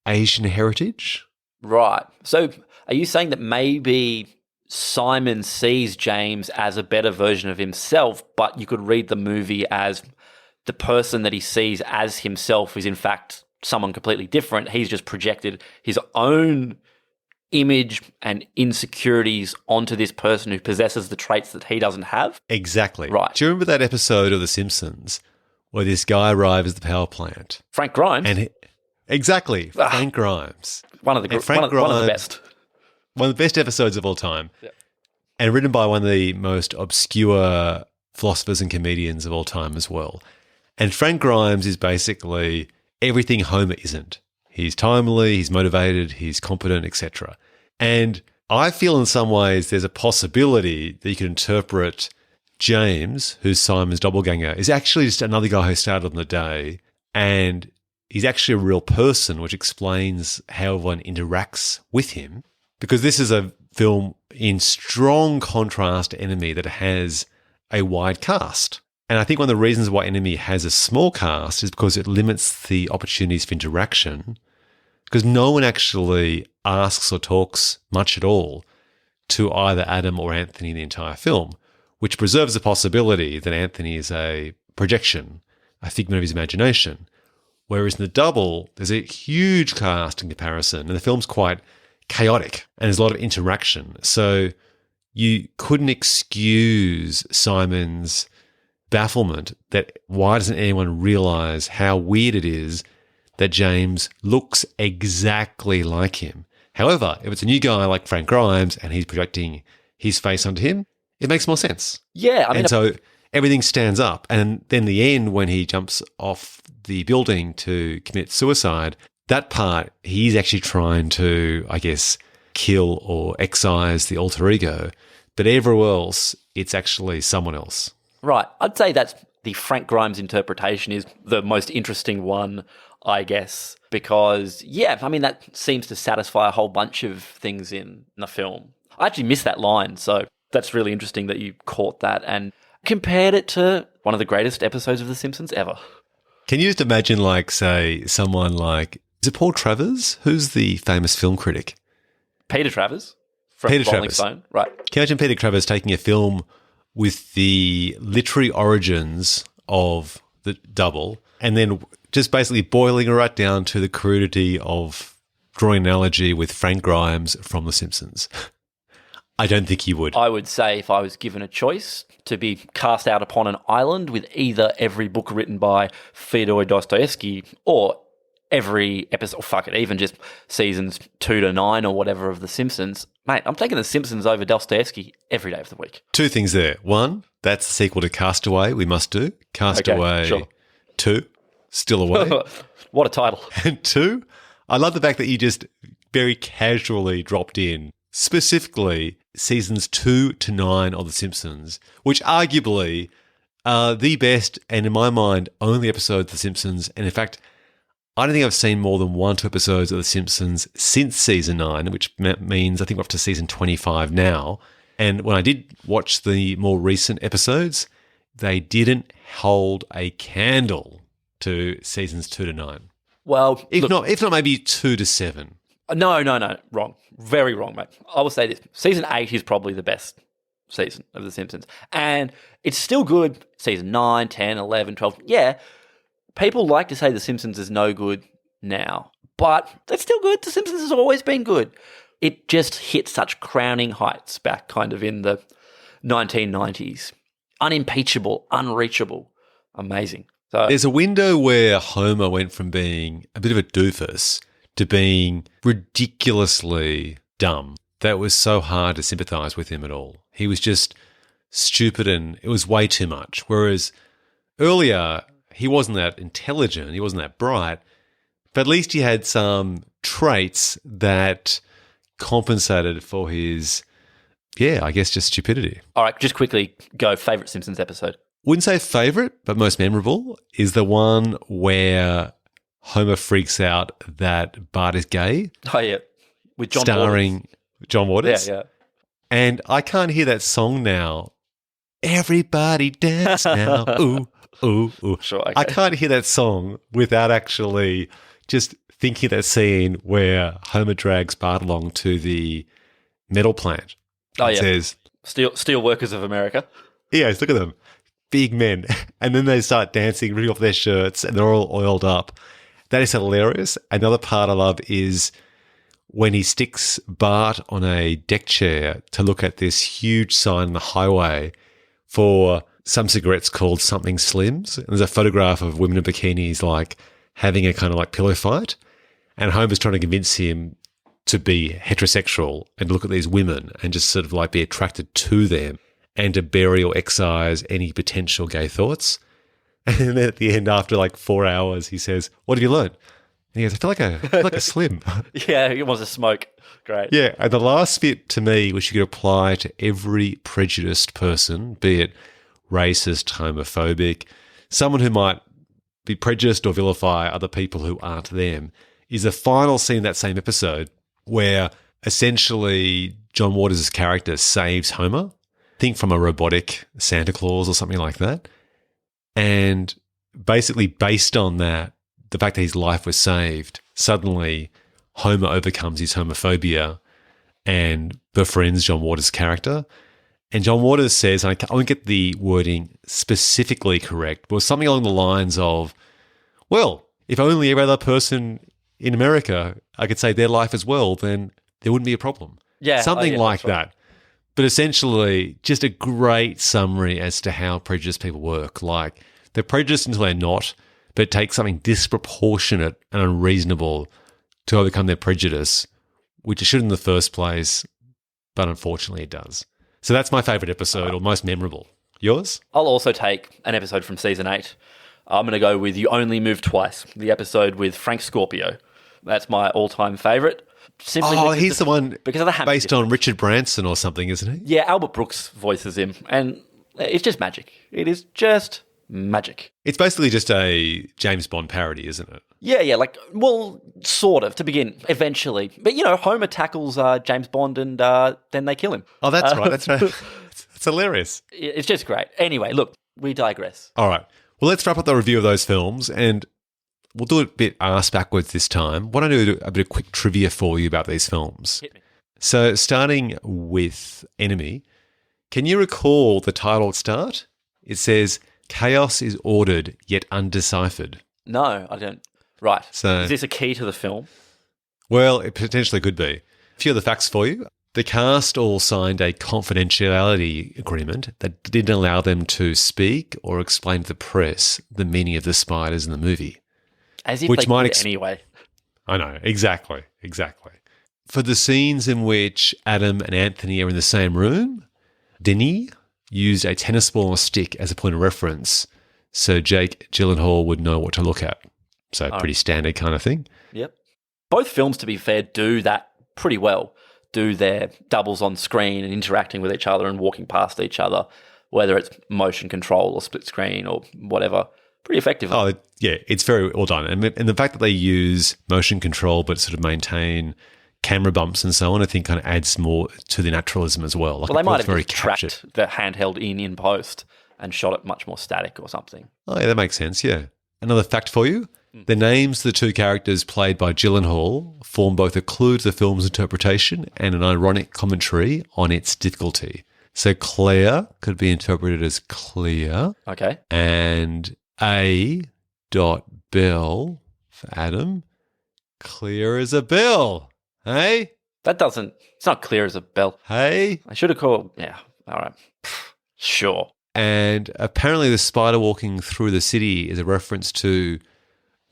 Asian heritage. Right. So are you saying that maybe Simon sees James as a better version of himself, but you could read the movie as the person that he sees as himself is in fact someone completely different? He's just projected his own image and insecurities onto this person who possesses the traits that he doesn't have? Exactly. Right. Do you remember that episode of The Simpsons where this guy arrives at the power plant? Frank Grimes. Exactly. Frank Grimes. One of the best. One of the best episodes of all time. Yep. And written by one of the most obscure philosophers and comedians of all time as well. And Frank Grimes is basically everything Homer isn't. He's timely, he's motivated, he's competent, etc. And I feel in some ways there's a possibility that you could interpret James, who's Simon's doppelganger, is actually just another guy who started on the day, and he's actually a real person, which explains how everyone interacts with him. Because this is a film in strong contrast to Enemy that has a wide cast. And I think one of the reasons why Enemy has a small cast is because it limits the opportunities for interaction, because no one actually asks or talks much at all to either Adam or Anthony in the entire film, which preserves the possibility that Anthony is a projection, a figment of his imagination. Whereas in the double, there's a huge cast in comparison, and the film's quite chaotic and there's a lot of interaction. So you couldn't excuse Simon's bafflement that why doesn't anyone realize how weird it is that James looks exactly like him. However, if it's a new guy like Frank Grimes and he's projecting his face onto him, it makes more sense. Yeah. And so everything stands up. And then the end when he jumps off the building to commit suicide, that part, he's actually trying to, I guess, kill or excise the alter ego. But everywhere else, it's actually someone else. Right. I'd say that's the Frank Grimes interpretation is the most interesting one, I guess, because, that seems to satisfy a whole bunch of things in the film. I actually missed that line, so that's really interesting that you caught that and compared it to one of the greatest episodes of The Simpsons ever. Can you just imagine, say, someone like, is it Paul Travers? Who's the famous film critic? Peter Travers from Rolling Stone, right. Can you imagine Peter Travers taking a film with the literary origins of the double and then just basically boiling it right down to the crudity of drawing an analogy with Frank Grimes from The Simpsons? I don't think he would. I would say if I was given a choice to be cast out upon an island with either every book written by Fyodor Dostoevsky or every episode, even just seasons 2 to 9 or whatever of The Simpsons, mate, I'm taking The Simpsons over Dostoevsky every day of the week. Two things there. One, that's the sequel to Castaway we must do. Castaway 2, Still Away. What a title. And 2, I love the fact that you just very casually dropped in specifically seasons 2 to 9 of The Simpsons, which arguably are the best and in my mind only episodes of The Simpsons. And in fact, I don't think I've seen more than 1 or 2 episodes of The Simpsons since season 9, which means I think we're up to season 25 now. And when I did watch the more recent episodes, they didn't hold a candle to seasons 2 to 9. Well, if not maybe 2 to 7. No. Wrong. Very wrong, mate. I will say this. Season 8 is probably the best season of The Simpsons. And it's still good. Season 9, 10, 11, 12. Yeah. People like to say The Simpsons is no good now, but it's still good. The Simpsons has always been good. It just hit such crowning heights back kind of in the 1990s. Unimpeachable, unreachable, amazing. So there's a window where Homer went from being a bit of a doofus to being ridiculously dumb. That was so hard to sympathise with him at all. He was just stupid and it was way too much. Whereas earlier, he wasn't that intelligent, he wasn't that bright, but at least he had some traits that compensated for his, I guess just stupidity. All right, just quickly go favourite Simpsons episode. Wouldn't say favourite, but most memorable is the one where Homer freaks out that Bart is gay. Oh, yeah. With John starring Waters. John Waters. Yeah. And I can't hear that song now. Everybody dance now. Ooh, ooh, ooh. Sure, okay. I can't hear that song without actually just thinking of that scene where Homer drags Bart along to the metal plant. Oh, It yeah. says, Steel Workers of America. yes, look at them. Big men. And then they start dancing, ripping off their shirts, and they're all oiled up. That is hilarious. Another part I love is when he sticks Bart on a deck chair to look at this huge sign on the highway for some cigarettes called Something Slims. And there's a photograph of women in bikinis like having a kind of like pillow fight. And Homer's trying to convince him to be heterosexual and look at these women and just sort of like be attracted to them and to bury or excise any potential gay thoughts. And then at the end, after like 4 hours, he says, "What have you learned?" And he goes, I feel like a slim. Yeah, he wants to smoke. Great. Yeah, and the last bit to me, which you could apply to every prejudiced person, be it racist, homophobic, someone who might be prejudiced or vilify other people who aren't them, is the final scene in that same episode where essentially John Waters' character saves Homer, think from a robotic Santa Claus or something like that. And basically based on that, the fact that his life was saved, suddenly Homer overcomes his homophobia and befriends John Waters' character. And John Waters says, I won't get the wording specifically correct, but something along the lines of, well, if only every other person in America I could save their life as well, then there wouldn't be a problem. Yeah. Something like right. that. But essentially, just a great summary as to how prejudiced people work. Like, they're prejudiced until they're not, but it takes something disproportionate and unreasonable to overcome their prejudice, which it should in the first place, but unfortunately it does. So that's my favourite episode, or most memorable. Yours? I'll also take an episode from season 8. I'm going to go with You Only Move Twice, the episode with Frank Scorpio. That's my all-time favourite. Simply He's the one because of the hammer based on Richard Branson or something, isn't he? Yeah, Albert Brooks voices him, and it's just magic. It is just magic. It's basically just a James Bond parody, isn't it? Yeah, sort of, to begin, eventually. But, Homer tackles James Bond and then they kill him. Oh, that's right, that's right. It's hilarious. It's just great. Anyway, look, we digress. All right. Well, let's wrap up the review of those films, and we'll do it a bit arse backwards this time. Why don't I do a bit of quick trivia for you about these films? Hit me. So, starting with Enemy, can you recall the title start? It says, "Chaos is ordered, yet undeciphered." No, I don't. Right. So, is this a key to the film? well, it potentially could be. A few of the facts for you. The cast all signed a confidentiality agreement that didn't allow them to speak or explain to the press the meaning of the spiders in the movie. As if Which they might could anyway. I know, exactly. For the scenes in which Adam and Anthony are in the same room, Denis used a tennis ball and a stick as a point of reference so Jake Gyllenhaal would know what to look at. So pretty standard kind of thing. Yep. Both films, to be fair, do that pretty well. Do their doubles on screen and interacting with each other and walking past each other, whether it's motion control or split screen or whatever. Pretty effective. Oh, yeah, it's very well done. And the fact that they use motion control but sort of maintain camera bumps and so on, I think kind of adds more to the naturalism as well. Like, well, they might have very just tracked the handheld in post and shot it much more static or something. Oh, yeah, that makes sense, yeah. Another fact for you, the names of the two characters played by Gyllenhaal form both a clue to the film's interpretation and an ironic commentary on its difficulty. So Claire could be interpreted as clear. Okay. And A. Bell for Adam, clear as a bell. Hey? It's not clear as a bell. Hey? I should have called, yeah, all right. Sure. And apparently the spider walking through the city is a reference to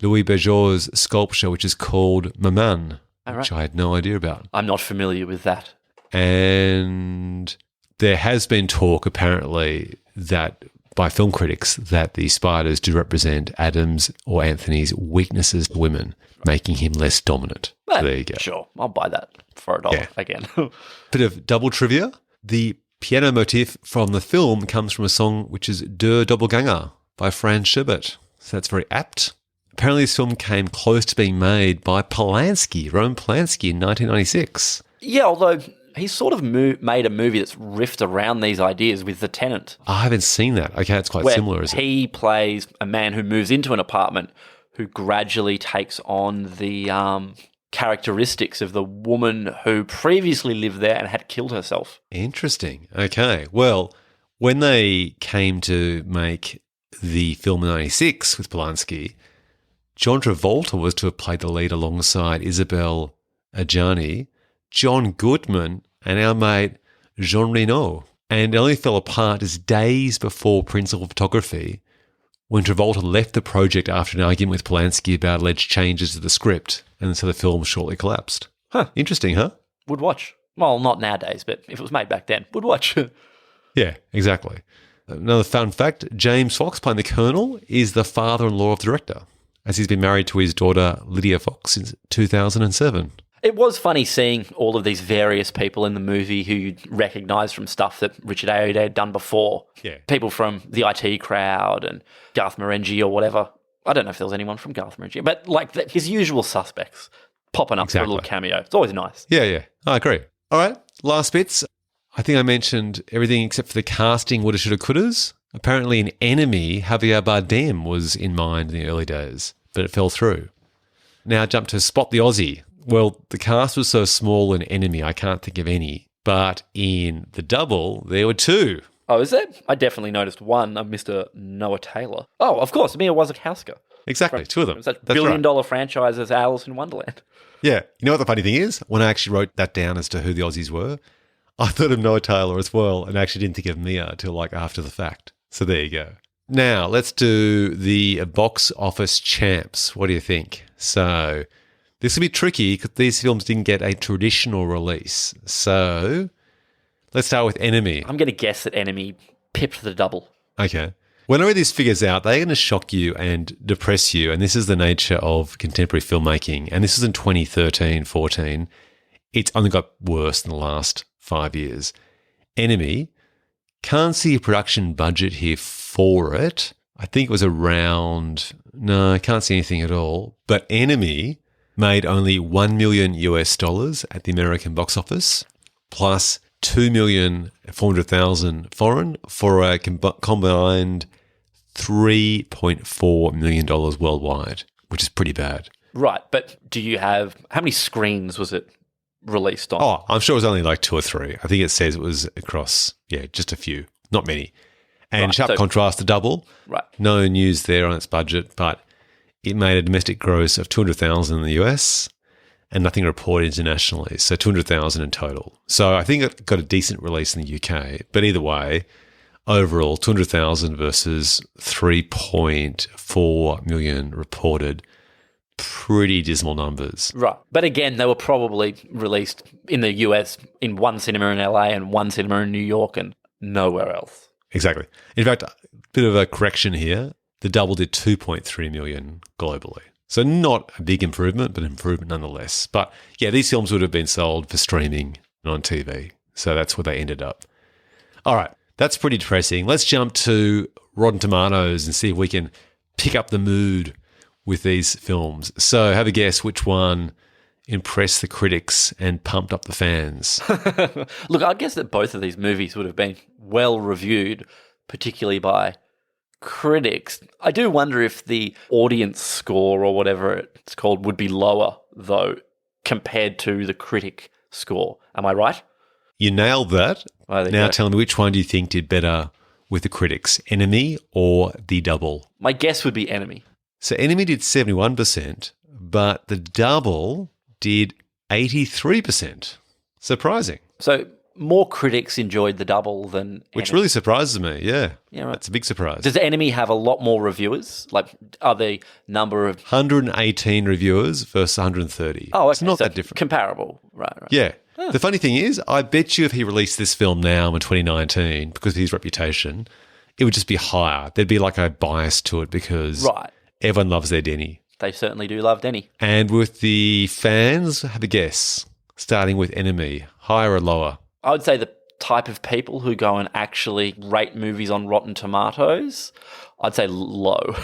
Louis Berger's sculpture, which is called Maman, which I had no idea about. I'm not familiar with that. And there has been talk, apparently, that by film critics, that the spiders do represent Adam's or Anthony's weaknesses to women, making him less dominant. So there you go. Sure, I'll buy that for $1 again. Bit of double trivia. The piano motif from the film comes from a song which is Der Doppelganger by Franz Schubert. So that's very apt. Apparently this film came close to being made by Roman Polanski in 1996. Yeah, although he sort of made a movie that's riffed around these ideas with The Tenant. I haven't seen that. Okay, it's quite similar, is it? He plays a man who moves into an apartment who gradually takes on the characteristics of the woman who previously lived there and had killed herself. Interesting. Okay. Well, when they came to make the film in 96 with Polanski, John Travolta was to have played the lead alongside Isabelle Adjani, John Goodman, and our mate Jean Reno. And it only fell apart as days before principal photography, when Travolta left the project after an argument with Polanski about alleged changes to the script, and so the film shortly collapsed. Huh, interesting, huh? Would watch. Well, not nowadays, but if it was made back then, would watch. Yeah, exactly. Another fun fact, James Fox, playing the Colonel, is the father-in-law of the director, as he's been married to his daughter Lydia Fox since 2007. It was funny seeing all of these various people in the movie who you'd recognise from stuff that Richard Ayoade had done before. Yeah. People from the IT crowd and Garth Marenghi or whatever. I don't know if there was anyone from Garth Marenghi, but like his usual suspects popping up for a little cameo. It's always nice. Yeah, I agree. All right, last bits. I think I mentioned everything except for the casting, woulda, shoulda, couldas. Apparently in Enemy, Javier Bardem was in mind in the early days, but it fell through. Now jump to Spot the Aussie. Well, the cast was so small in Enemy, I can't think of any. But in The Double, there were two. Oh, is there? I definitely noticed one, Mr. Noah Taylor. Oh, of course, Mia Wasikowska. Exactly, two of them. From such billion-dollar franchise as Alice in Wonderland. Yeah. You know what the funny thing is? When I actually wrote that down as to who the Aussies were, I thought of Noah Taylor as well and actually didn't think of Mia until like after the fact. So there you go. Now, let's do the box office champs. What do you think? So this will be tricky because these films didn't get a traditional release. So let's start with Enemy. I'm going to guess that Enemy pipped The Double. Okay. When I read these figures out, they're going to shock you and depress you. And this is the nature of contemporary filmmaking. And this is in 2013, 14. It's only got worse in the last 5 years. Enemy, can't see a production budget here for it. I think it was around, no, I can't see anything at all. But Enemy made only $1 million US at the American box office, plus $2,400,000 foreign for a combined $3.4 million worldwide, which is pretty bad. Right, but do you have, how many screens was it released on? Oh, I'm sure it was only like 2 or 3. I think it says it was across, just a few, not many. And sharp contrast to Double. Right. No news there on its budget, but it made a domestic gross of $200,000 in the US and nothing reported internationally. So $200,000 in total. So I think it got a decent release in the UK, but either way, overall, $200,000 versus $3.4 million reported. Pretty dismal numbers. Right. But again, they were probably released in the US in one cinema in LA and one cinema in New York and nowhere else. Exactly. In fact, a bit of a correction here. The Double did $2.3 million globally. So not a big improvement, but improvement nonetheless. But yeah, these films would have been sold for streaming and on TV. So that's where they ended up. All right. That's pretty depressing. Let's jump to Rotten Tomatoes and see if we can pick up the mood with these films. So have a guess which one impressed the critics and pumped up the fans. Look, I guess that both of these movies would have been well reviewed, particularly by critics. I do wonder if the audience score or whatever it's called would be lower, though, compared to the critic score. Am I right? You nailed that. Well, now tell me, which one do you think did better with the critics, Enemy or The Double? My guess would be Enemy. So Enemy did 71%, but The Double did 83%. Surprising. So more critics enjoyed The Double than Which Enemy. really surprises me, yeah. Yeah, right. That's a big surprise. Does Enemy have a lot more reviewers? Like, are the number of... 118 reviewers versus 130. Oh, okay. It's not so that different. Comparable. Right. Yeah. The funny thing is, I bet you if he released this film now in 2019, because of his reputation, it would just be higher. There'd be like a bias to it because everyone loves their Denny. They certainly do love Denny. And with the fans, have a guess, starting with Enemy, higher or lower? I would say the type of people who go and actually rate movies on Rotten Tomatoes, I'd say low.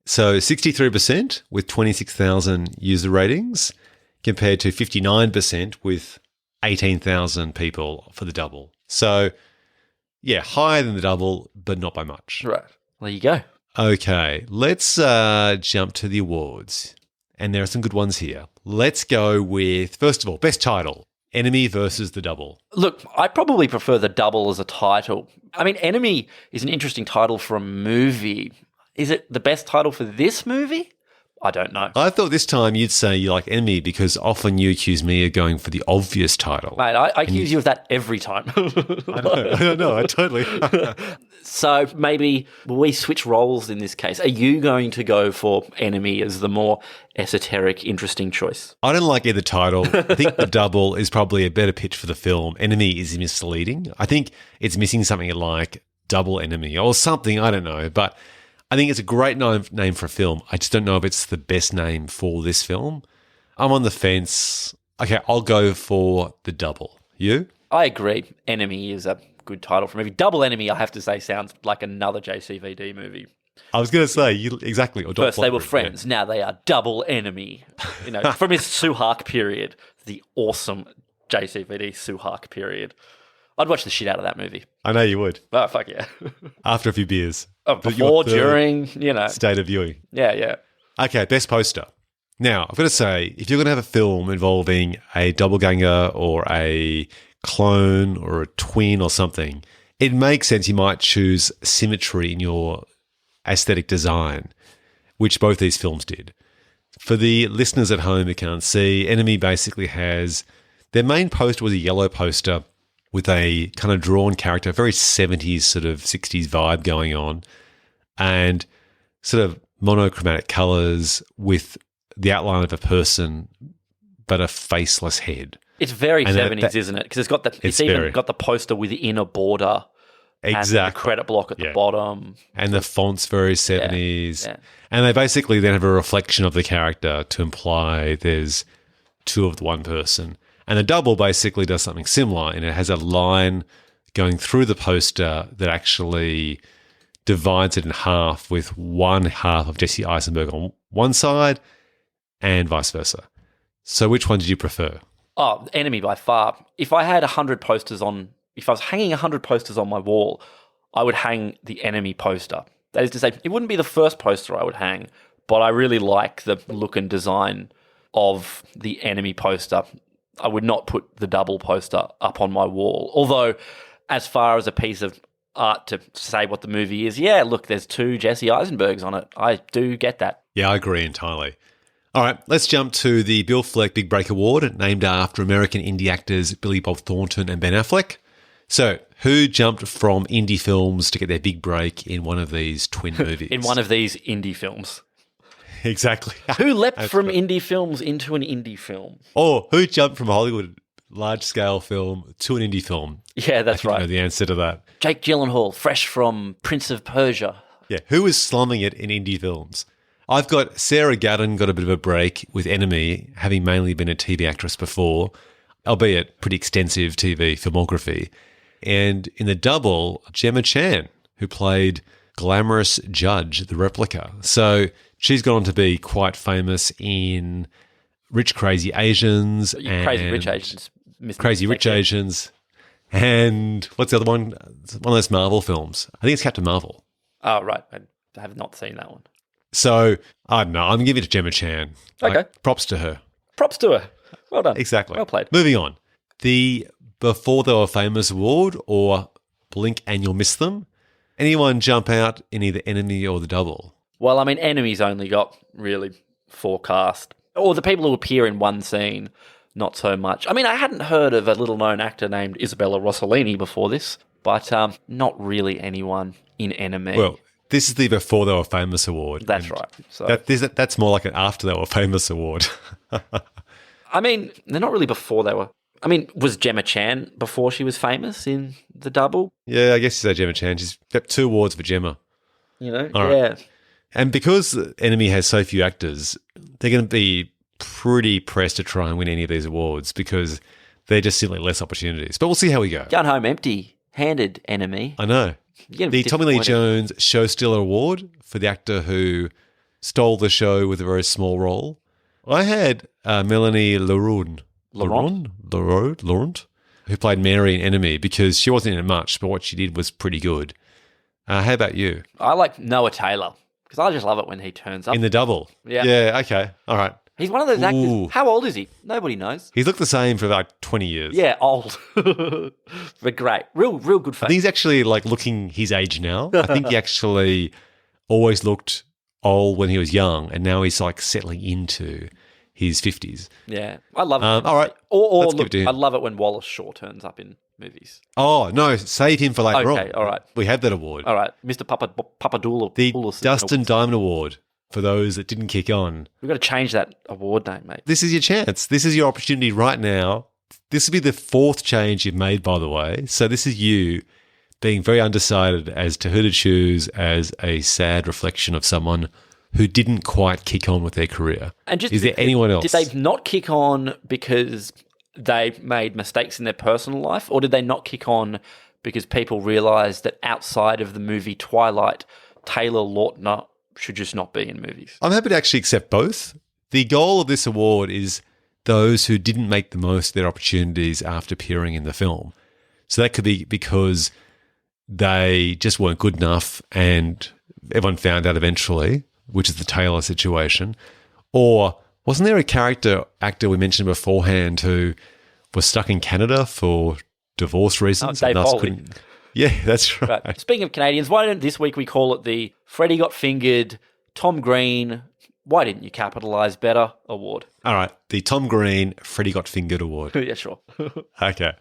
So 63% with 26,000 user ratings compared to 59% with 18,000 people for The Double. So, yeah, higher than The Double, but not by much. Right. There you go. Okay, let's jump to the awards. And there are some good ones here. Let's go with, first of all, best title, Enemy versus The Double. Look, I probably prefer The Double as a title. I mean, Enemy is an interesting title for a movie. Is it the best title for this movie? I don't know. I thought this time you'd say you like Enemy because often you accuse me of going for the obvious title. Mate, I accuse you of that every time. I know, I totally. So maybe we switch roles in this case. Are you going to go for Enemy as the more esoteric, interesting choice? I don't like either title. I think The Double is probably a better pitch for the film. Enemy is misleading. I think it's missing something like Double Enemy or something. I don't know. But I think it's a great name for a film. I just don't know if it's the best name for this film. I'm on the fence. Okay, I'll go for The Double. You? I agree. Enemy is a good title for a movie. Double Enemy, I have to say, sounds like another JCVD movie. I was going to say, exactly. Or First they were friends, now they are double enemy. You know, from his Suhawk period, the awesome JCVD Suhawk period. I'd watch the shit out of that movie. I know you would. Oh, fuck yeah. After a few beers. Before, during, you know. State of viewing. Yeah. Okay, best poster. Now, I've got to say, if you're going to have a film involving a doppelganger or a clone or a twin or something, it makes sense you might choose symmetry in your aesthetic design, which both these films did. For the listeners at home who can't see, Enemy basically has... Their main poster was a yellow poster with a kind of drawn character, very 70s sort of 60s vibe going on, and sort of monochromatic colours with the outline of a person but a faceless head. It's very 70s, isn't it? Because it's even got the poster within a border. Exactly. And the credit block at the bottom. And the font's very 70s. Yeah. And they basically then have a reflection of the character to imply there's two of the one person. And The Double basically does something similar, and it has a line going through the poster that actually divides it in half, with one half of Jesse Eisenberg on one side and vice versa. So which one did you prefer? Oh, Enemy by far. If I had 100 posters on... If I was hanging 100 posters on my wall, I would hang the Enemy poster. That is to say, it wouldn't be the first poster I would hang, but I really like the look and design of the Enemy poster. I would not put the Double poster up on my wall. Although, as far as a piece of art to say what the movie is, yeah, look, there's two Jesse Eisenbergs on it. I do get that. Yeah, I agree entirely. All right, let's jump to the Bill Fleck Big Break Award, named after American indie actors Billy Bob Thornton and Ben Affleck. So, who jumped from indie films to get their big break in one of these twin movies? In one of these indie films. Exactly. Who leapt from indie films into an indie film? Or who jumped from a Hollywood large-scale film to an indie film? Yeah, that's right. I know the answer to that. Jake Gyllenhaal, fresh from Prince of Persia. Yeah, who is slumming it in indie films? I've got Sarah Gadon got a bit of a break with Enemy, having mainly been a TV actress before, albeit pretty extensive TV filmography. And in The Double, Gemma Chan, who played glamorous judge, the replica. So she's gone on to be quite famous in Rich Crazy Asians. Crazy Rich Asians. Crazy Rich Asians. And what's the other one? It's one of those Marvel films. I think it's Captain Marvel. Oh, right. I have not seen that one. So, I don't know. I'm going to give it to Gemma Chan. Okay. Props to her. Props to her. Well done. Exactly. Well played. Moving on. The Before They Were Famous award, or Blink and You'll Miss Them. Anyone jump out in either Enemy or The Double? Well, I mean, Enemy's only got really 4 cast. Or the people who appear in one scene, not so much. I mean, I hadn't heard of a little-known actor named Isabella Rossellini before this, but not really anyone in Enemy. Well, this is the Before They Were Famous award. That's right. So That's more like an After They Were Famous award. I mean, they're not really before they were. I mean, was Gemma Chan before she was famous in The Double? Yeah, I guess you say Gemma Chan. She's got 2 awards for Gemma. You know, All yeah. Right. And because Enemy has so few actors, they're going to be pretty pressed to try and win any of these awards because they're just simply less opportunities. But we'll see how we go. Going home empty-handed, Enemy. I know. The Tommy Lee Jones Show Stealer Award for the actor who stole the show with a very small role. I had Melanie Laurent, who played Mary in Enemy, because she wasn't in it much, but what she did was pretty good. How about you? I like Noah Taylor because I just love it when he turns up. In The Double? Yeah. Yeah, okay. All right. He's one of those actors. Ooh. How old is he? Nobody knows. He's looked the same for like 20 years. Yeah, old. But great. Real good I face. think he's actually like looking his age now. I think he actually always looked old when he was young, and now he's like settling into his 50s. Yeah. I love it. All right. Or Let's give look, it to him. I love it when Wallace Shaw turns up in movies. Oh, no, save him for later on. Okay, all right. We have that award. All right. Mr. Papadoulos. The Dustin Diamond Award for those that didn't kick on. We've got to change that award name, mate. This is your chance. This is your opportunity right now. This will be the 4th change you've made, by the way. So this is you being very undecided as to who to choose as a sad reflection of someone who didn't quite kick on with their career. And just is there anyone else? Did they not kick on because they made mistakes in their personal life, or did they not kick on because people realised that outside of the movie Twilight, Taylor Lautner should just not be in movies? I'm happy to actually accept both. The goal of this award is those who didn't make the most of their opportunities after appearing in the film. So that could be because they just weren't good enough and everyone found out eventually, which is the Taylor situation. Or wasn't there a actor we mentioned beforehand who was stuck in Canada for divorce reasons? Dave and thus Foley. couldn't- Yeah, that's right. Right. Speaking of Canadians, why don't this week we call it the Freddie Got Fingered, Tom Green, Why Didn't You Capitalise Better Award? All right, the Tom Green Freddie Got Fingered Award. Yeah, sure. Okay.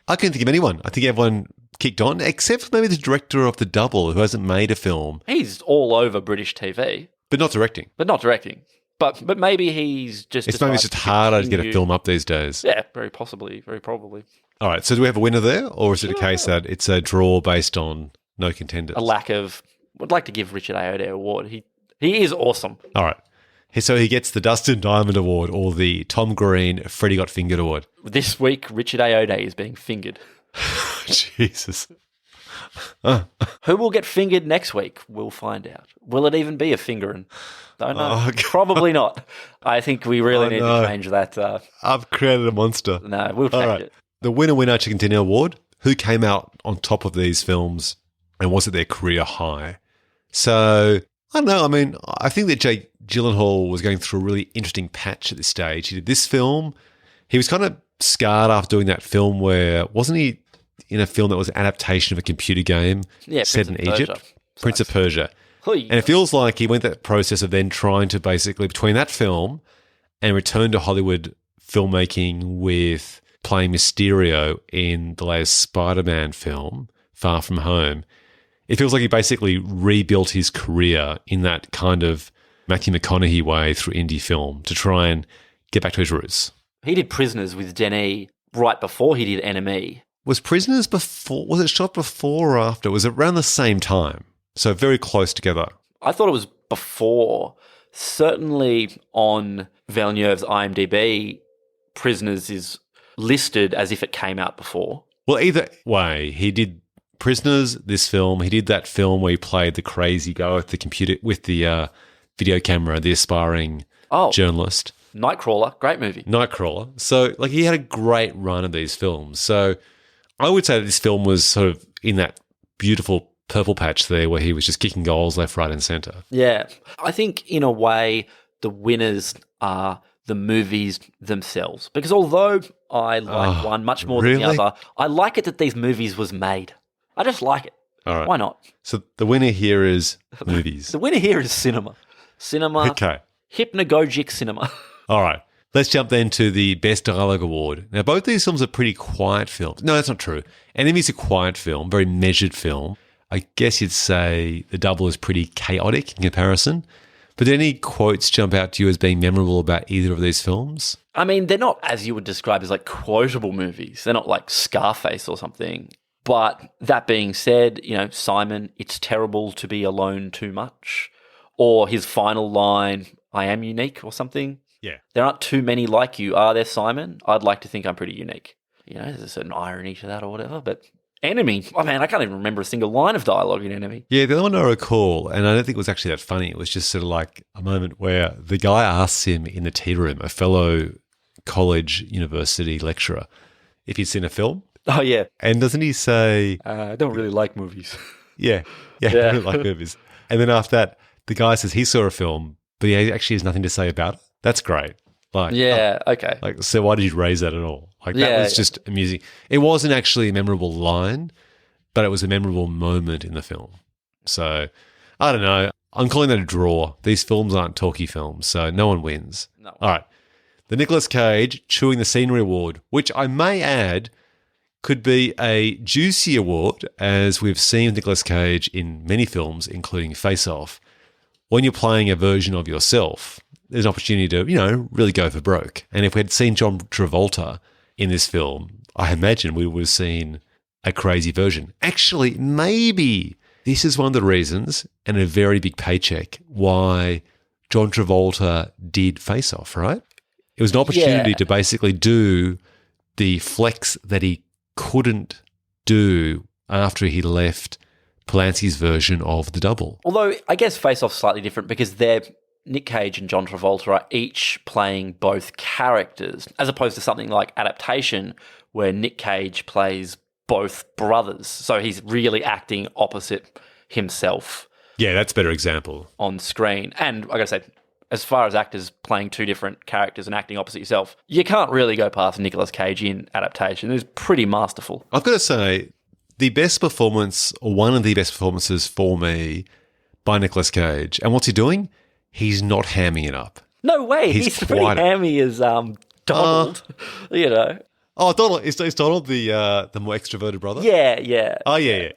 I couldn't think of anyone. I think everyone kicked on, except maybe the director of The Double, who hasn't made a film, He's all over British TV, but not directing. but not directing. But maybe he's just... It's maybe it's just harder to get a film up these days. Yeah, very possibly, very probably. All right, so do we have a winner there, or is it a case that it's a draw based on no contenders? A lack of... Would like to give Richard Ayoade an award. He is awesome. All right. So he gets the Dustin Diamond Award or the Tom Green Freddie Got Fingered Award. This week, Richard Ayoade is being fingered. Jesus. Who will get fingered next week? We'll find out. Will it even be a fingering? Don't know. Oh, God. Probably not. I think we really need to change that. I've created a monster. No, we'll All change right. it. The winner chicken dinner award. Who came out on top of these films and was it their career high? So I don't know. I mean, I think that Jake Gyllenhaal was going through a really interesting patch at this stage. He did this film. He was kind of scarred after doing that film where, wasn't he in a film that was an adaptation of a computer game set in Egypt? Prince of Persia. And it feels like he went that process of then trying to basically, between that film and return to Hollywood filmmaking with playing Mysterio in the latest Spider-Man film, Far From Home, it feels like he basically rebuilt his career in that kind of Matthew McConaughey way through indie film to try and get back to his roots. He did Prisoners with Denis right before he did Enemy. Was Prisoners before? Was it shot before or after? Was it around the same time? So very close together. I thought it was before. Certainly on Villeneuve's IMDb, Prisoners is listed as if it came out before. Well, either way, he did Prisoners, this film, he did that film where he played the crazy guy with the computer, with the video camera, the aspiring journalist. Nightcrawler, great movie. Nightcrawler. So, like, he had a great run of these films. So, I would say that this film was sort of in that beautiful purple patch there where he was just kicking goals left, right, and centre. Yeah. I think, in a way, the winners are the movies themselves. Because although I like one much more than the other, I like it that these movies was made. I just like it. All right. Why not? So, the winner here is movies. The winner here is cinema. Cinema. Okay. Hypnagogic cinema. All right. Let's jump then to the Best Dialogue Award. Now, both these films are pretty quiet films. No, that's not true. Enemy's a quiet film, very measured film. I guess you'd say The Double is pretty chaotic in comparison. But did any quotes jump out to you as being memorable about either of these films? I mean, they're not, as you would describe, as like quotable movies. They're not like Scarface or something. But that being said, Simon, it's terrible to be alone too much. Or his final line, I am unique or something. Yeah. There aren't too many like you, are there, Simon? I'd like to think I'm pretty unique. There's a certain irony to that or whatever. But Enemy, oh man, I can't even remember a single line of dialogue in Enemy. Yeah, the other one I recall, and I don't think it was actually that funny, it was just sort of like a moment where the guy asks him in the tea room, a fellow college university lecturer, if he'd seen a film. Oh, yeah. And doesn't he say... I don't really like movies. Yeah, I don't really like movies. And then after that, the guy says he saw a film, but he actually has nothing to say about it. That's great. Like, okay. Like, so why did you raise that at all? Like, that was just amusing. It wasn't actually a memorable line, but it was a memorable moment in the film. So, I don't know. I'm calling that a draw. These films aren't talky films, so no one wins. No. All right. The Nicolas Cage Chewing the Scenery Award, which I may add could be a juicy award, as we've seen Nicolas Cage in many films, including Face Off. When you're playing a version of yourself, there's an opportunity to, really go for broke. And if we had seen John Travolta in this film, I imagine we would have seen a crazy version. Actually, maybe this is one of the reasons, and a very big paycheck, why John Travolta did Face Off, right? It was an opportunity to basically do the flex that he couldn't do after he left Polanski's version of The Double. Although I guess Face Off's slightly different because Nick Cage and John Travolta are each playing both characters, as opposed to something like Adaptation, where Nick Cage plays both brothers. So he's really acting opposite himself. Yeah, that's a better example. On screen. And I gotta say, as far as actors playing two different characters and acting opposite yourself, you can't really go past Nicolas Cage in Adaptation. It was pretty masterful. I've got to say, the best performance, or one of the best performances for me, by Nicolas Cage. And what's he doing? He's not hamming it up. No way. He's pretty hammy as Donald, Oh, Donald. Is Donald the more extroverted brother? Yeah. Oh, yeah.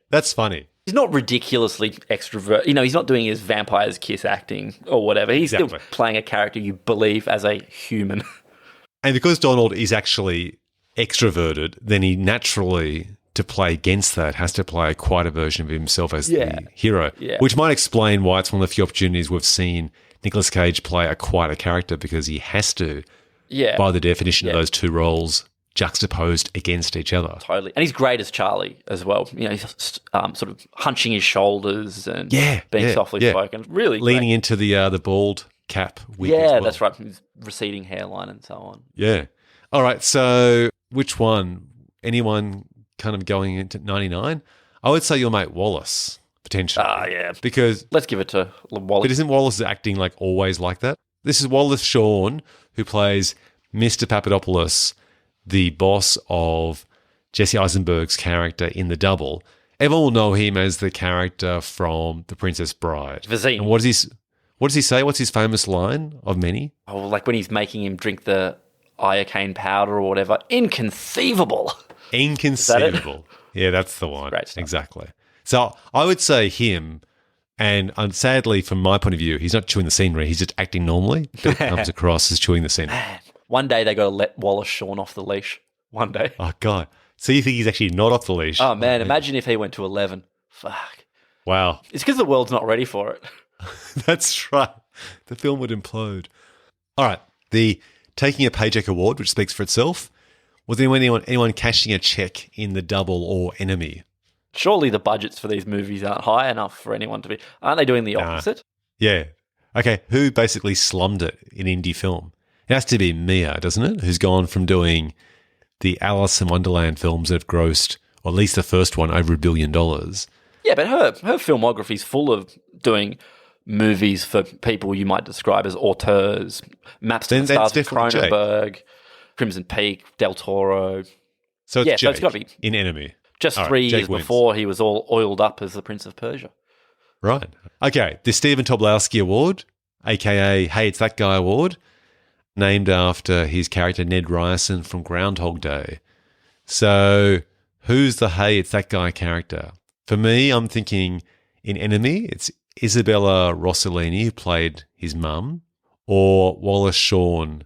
That's funny. He's not ridiculously extrovert. He's not doing his vampire's kiss acting or whatever. He's still playing a character you believe as a human. And because Donald is actually extroverted, then he naturally, to play against that, has to play quite a version of himself as the hero, which might explain why it's one of the few opportunities we've seen Nicolas Cage play a quieter character, because he has to, by the definition of those two roles, juxtaposed against each other. Totally. And he's great as Charlie as well. He's sort of hunching his shoulders and being softly spoken. Really leaning into the bald cap wig as well. That's right. His receding hairline and so on. Yeah. All right. So which one? Anyone kind of going into 99? I would say your mate Wallace, potentially. Yeah. Because let's give it to Wallace. But isn't Wallace acting like always like that? This is Wallace Shawn, who plays Mr. Papadopoulos, the boss of Jesse Eisenberg's character in The Double. Everyone will know him as the character from The Princess Bride. Vizine. And what does he say? What's his famous line of many? Oh, like when he's making him drink the iocane powder or whatever. Inconceivable. Inconceivable. Yeah, that's the one. Great stuff. Exactly. So I would say him, and sadly, from my point of view, he's not chewing the scenery. He's just acting normally, but it comes across as chewing the scenery. Man. One day they got to let Wallace Shawn off the leash. One day. Oh, God. So you think he's actually not off the leash? Oh, man. Imagine if he went to 11. Fuck. Wow. It's because the world's not ready for it. That's right. The film would implode. All right. The Taking a Paycheck Award, which speaks for itself. Was there anyone cashing a check in The Double or Enemy? Surely the budgets for these movies aren't high enough for anyone to be... Aren't they doing the opposite? Yeah. Okay, who basically slummed it in indie film? It has to be Mia, doesn't it? Who's gone from doing the Alice in Wonderland films that have grossed, or at least the first one, over $1 billion. Yeah, but her filmography's full of doing movies for people you might describe as auteurs. Maps to the Stars of Cronenberg, Crimson Peak, Del Toro. So it's Jake so it's got to be in Enemy. Just 3 years before he was all oiled up as the Prince of Persia. Right. Okay, the Stephen Tobolowsky Award, a.k.a. Hey, It's That Guy Award, named after his character Ned Ryerson from Groundhog Day. So who's the Hey, It's That Guy character? For me, I'm thinking in Enemy, it's Isabella Rossellini, who played his mum, or Wallace Shawn,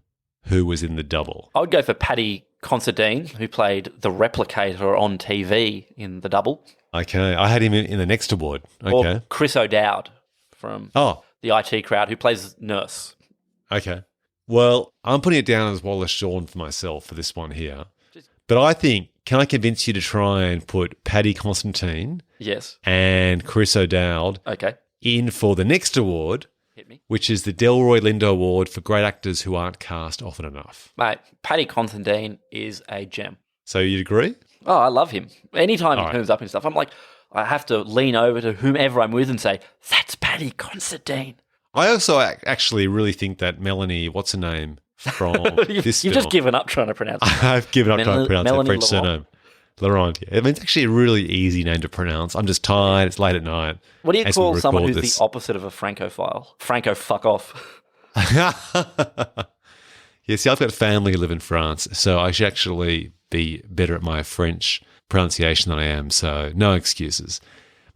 who was in The Double. I would go for Paddy Considine, who played the Replicator on TV in The Double. Okay, I had him in the next award. Okay. Or Chris O'Dowd from the IT Crowd, who plays Nurse. Okay. Well, I'm putting it down as Wallace Shawn for myself for this one here. But I think, can I convince you to try and put Paddy Considine and Chris O'Dowd in for the next award, which is the Delroy Lindo Award for great actors who aren't cast often enough. Mate, Paddy Considine is a gem. So you'd agree? Oh, I love him. Anytime he turns up and stuff, I'm like, I have to lean over to whomever I'm with and say, that's Paddy Considine. I also actually really think that Melanie, what's her name, from this film. You've just given up trying to pronounce it. I've given up trying to pronounce that French surname. Laurent. Yeah. I mean, it's actually a really easy name to pronounce. I'm just tired. It's late at night. What do you call someone who's the opposite of a Francophile? Franco fuck off. Yeah, see, I've got family who live in France, so I should actually be better at my French pronunciation than I am, so no excuses.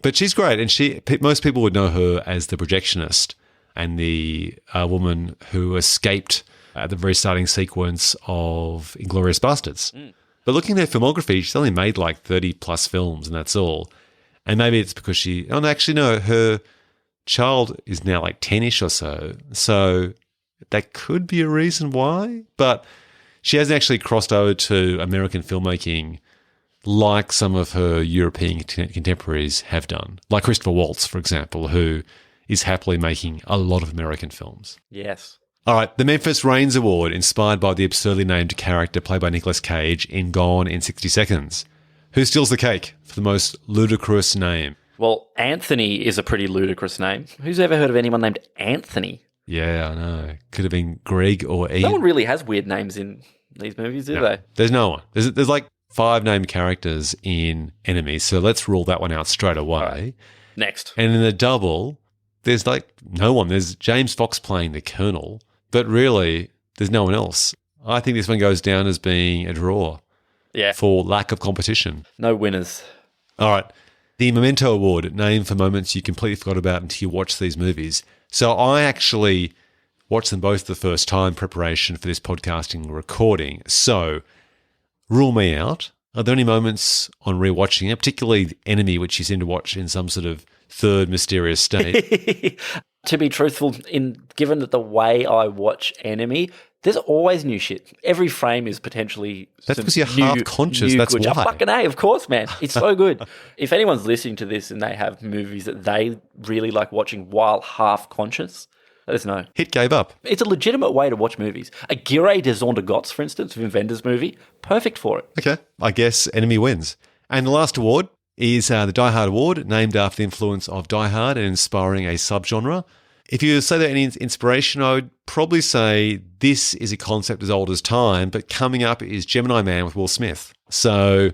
But she's great, and most people would know her as the projectionist and the woman who escaped at the very starting sequence of Inglourious Basterds. But looking at her filmography, she's only made like 30-plus films, and that's all. And maybe it's because her child is now like 10-ish or so, so that could be a reason why. But she hasn't actually crossed over to American filmmaking like some of her European contemporaries have done, like Christopher Waltz, for example, who is happily making a lot of American films. Yes. All right, the Memphis Reigns Award, inspired by the absurdly named character played by Nicolas Cage in Gone in 60 Seconds. Who steals the cake for the most ludicrous name? Well, Anthony is a pretty ludicrous name. Who's ever heard of anyone named Anthony? Yeah, I know. Could have been Greg or Ian. No one really has weird names in these movies, do they? There's no one. There's like 5 named characters in Enemy, so let's rule that one out straight away. Right. Next. And in The Double, there's like no one. There's James Fox playing the Colonel, but really there's no one else. I think this one goes down as being a draw. Yeah. For lack of competition. No winners. All right. The Memento Award, named for moments you completely forgot about until you watch these movies. So I actually watched them both the first time in preparation for this podcasting recording. So rule me out. Are there any moments on rewatching it, particularly The Enemy, which you seem to watch in some sort of third mysterious state? To be truthful, given that the way I watch Enemy, there's always new shit. Every frame is potentially That's because you're half conscious. That's why. Fucking A, of course, man. It's so good. If anyone's listening to this and they have movies that they really like watching while half conscious, let us know. Hit Gabe up. It's a legitimate way to watch movies. Aguirre des Ondes Goths, for instance, Wim Wenders movie, perfect for it. Okay. I guess Enemy wins. And the last award is the Die Hard Award, named after the influence of Die Hard and inspiring a subgenre. If you say that any inspiration, I would probably say this is a concept as old as time, but coming up is Gemini Man with Will Smith. So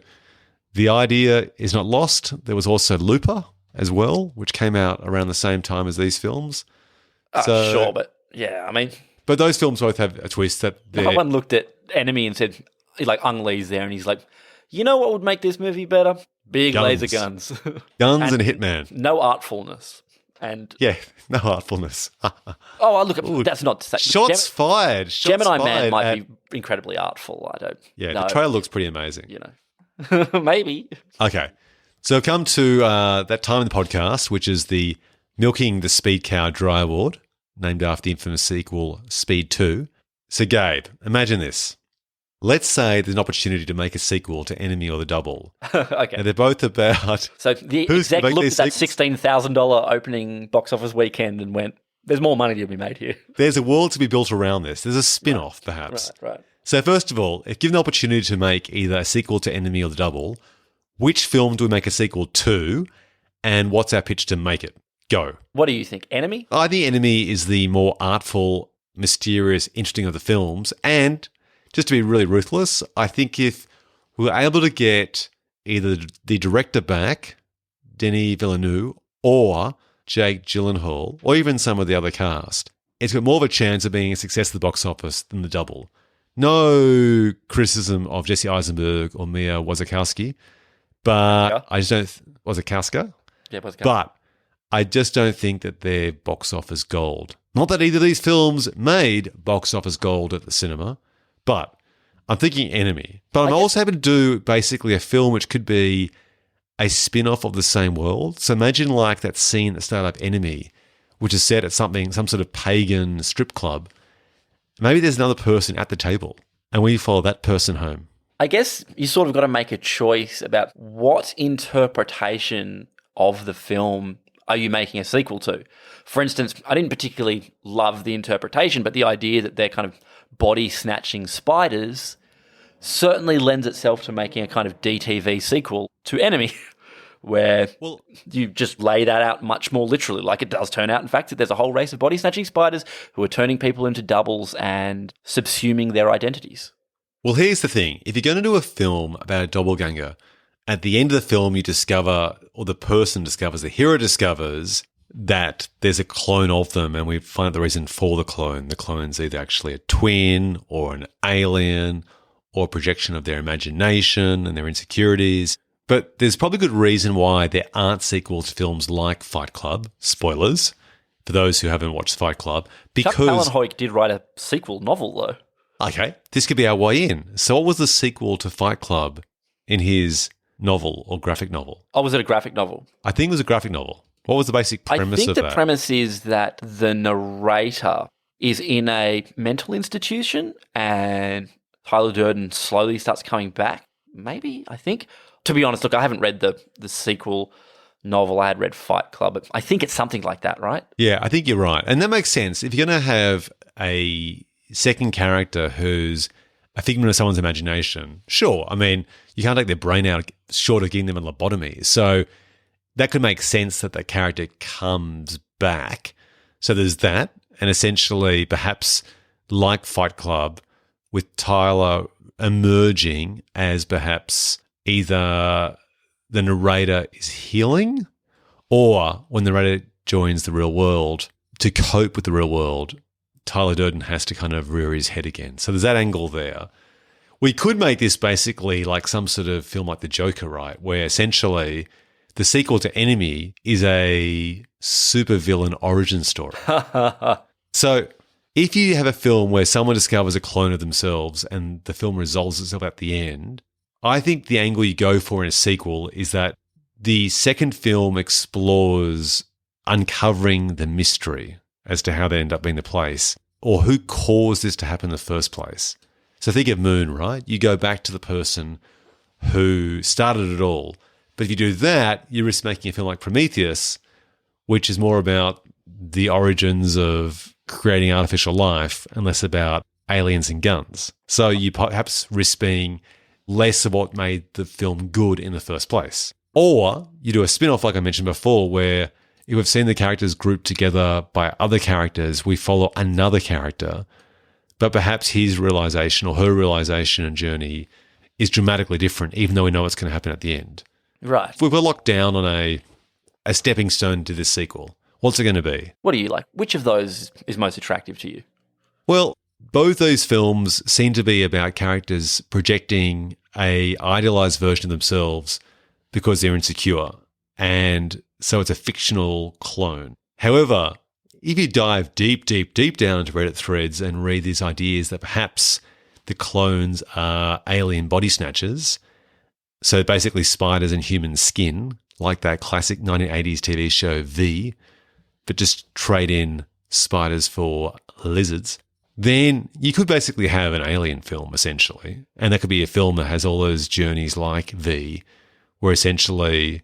the idea is not lost. There was also Looper as well, which came out around the same time as these films. Sure, but yeah, I mean... But those films both have a twist that no one looked at Enemy and said, like, Ang Lee's there, and he's like, you know what would make this movie better? Big laser guns. Guns and Hitman. No artfulness. And yeah, no artfulness. Look, that's not to say. Shots fired. Gemini Man might be incredibly artful. I don't know. The trailer looks pretty amazing. You know, maybe. Okay. So come to that time in the podcast, which is the Milking the Speed Cow Dry Award, named after the infamous sequel Speed 2. So Gabe, imagine this. let's say there's an opportunity to make a sequel to Enemy or The Double. Okay. And they're both about So the who's exec gonna make looked at that these $16,000 opening box office weekend and went, there's more money to be made here. there's a world to be built around this. There's a spin-off, perhaps. Right. So first of all, if given the opportunity to make either a sequel to Enemy or The Double, which film do we make a sequel to, and what's our pitch to make it? Go. What do you think? Enemy? I think Enemy is the more artful, mysterious, interesting of the films. And just to be really ruthless, I think if we were able to get either the director back, Denis Villeneuve, or Jake Gyllenhaal, or even some of the other cast, it's got more of a chance of being a success at the box office than The Double. No criticism of Jesse Eisenberg or Mia Wasikowska, but I just don't... Wasikowska? Yeah, Wasikowska. But I just don't think that they're box office gold. Not that either of these films made box office gold at the cinema, but I'm thinking Enemy. But I'm also happy to do basically a film which could be a spin-off of the same world. So imagine like that scene at the start of Enemy, which is set at some sort of pagan strip club. Maybe there's another person at the table, and we follow that person home. I guess you sort of got to make a choice about what interpretation of the film are you making a sequel to. For instance, I didn't particularly love the interpretation, but the idea that they're kind of body-snatching spiders certainly lends itself to making a kind of DTV sequel to Enemy, where you just lay that out much more literally, like it does turn out, in fact, that there's a whole race of body-snatching spiders who are turning people into doubles and subsuming their identities. Well, here's the thing. If you're going to do a film about a doppelganger, at the end of the film you discover, or the person discovers, the hero discovers that there's a clone of them, and we find out the reason for the clone. The clone's either actually a twin or an alien or a projection of their imagination and their insecurities. But there's probably good reason why there aren't sequels to films like Fight Club. Spoilers for those who haven't watched Fight Club. Chuck Palahniuk did write a sequel novel, though. Okay, this could be our way in. So what was the sequel to Fight Club in his novel or graphic novel? Oh, was it a graphic novel? I think it was a graphic novel. What was the basic premise of that? I think the premise is that the narrator is in a mental institution and Tyler Durden slowly starts coming back. Maybe, I think. To be honest, look, I haven't read the sequel novel. I had read Fight Club. But I think it's something like that, right? Yeah, I think you're right. And that makes sense. If you're going to have a second character who's a figment of someone's imagination, sure. I mean, you can't take their brain out short of giving them a lobotomy. So that could make sense that the character comes back. So there's that. And essentially, perhaps like Fight Club, with Tyler emerging as perhaps either the narrator is healing, or when the narrator joins the real world, to cope with the real world, Tyler Durden has to kind of rear his head again. So there's that angle there. We could make this basically like some sort of film like The Joker, right? Where essentially the sequel to Enemy is a supervillain origin story. So if you have a film where someone discovers a clone of themselves and the film resolves itself at the end, I think the angle you go for in a sequel is that the second film explores uncovering the mystery as to how they end up being the place, or who caused this to happen in the first place. So think of Moon, right? You go back to the person who started it all. But if you do that, you risk making a film like Prometheus, which is more about the origins of creating artificial life and less about aliens and guns. So you perhaps risk being less of what made the film good in the first place. Or you do a spin-off, like I mentioned before, where if we've seen the characters grouped together by other characters, we follow another character, but perhaps his realization or her realization and journey is dramatically different, even though we know what's going to happen at the end. Right. If we were locked down on a stepping stone to this sequel, what's it going to be? What do you like? Which of those is most attractive to you? Well, both those films seem to be about characters projecting a idealized version of themselves because they're insecure. And so it's a fictional clone. However, if you dive deep, deep, deep down into Reddit threads and read these ideas that perhaps the clones are alien body snatchers, so basically spiders in human skin, like that classic 1980s TV show V, but just trade in spiders for lizards, then you could basically have an alien film, essentially. And that could be a film that has all those journeys like V, where essentially,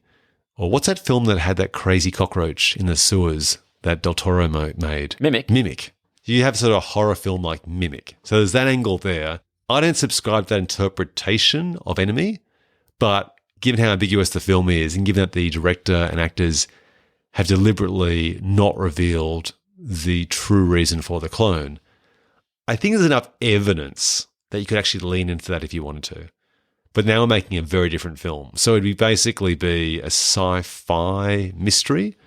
or what's that film that had that crazy cockroach in the sewers that Del Toro made? Mimic. You have sort of a horror film like Mimic. So there's that angle there. I don't subscribe to that interpretation of Enemy, but given how ambiguous the film is, and given that the director and actors have deliberately not revealed the true reason for the clone, I think there's enough evidence that you could actually lean into that if you wanted to. But now we're making a very different film. So it'd basically be a sci-fi mystery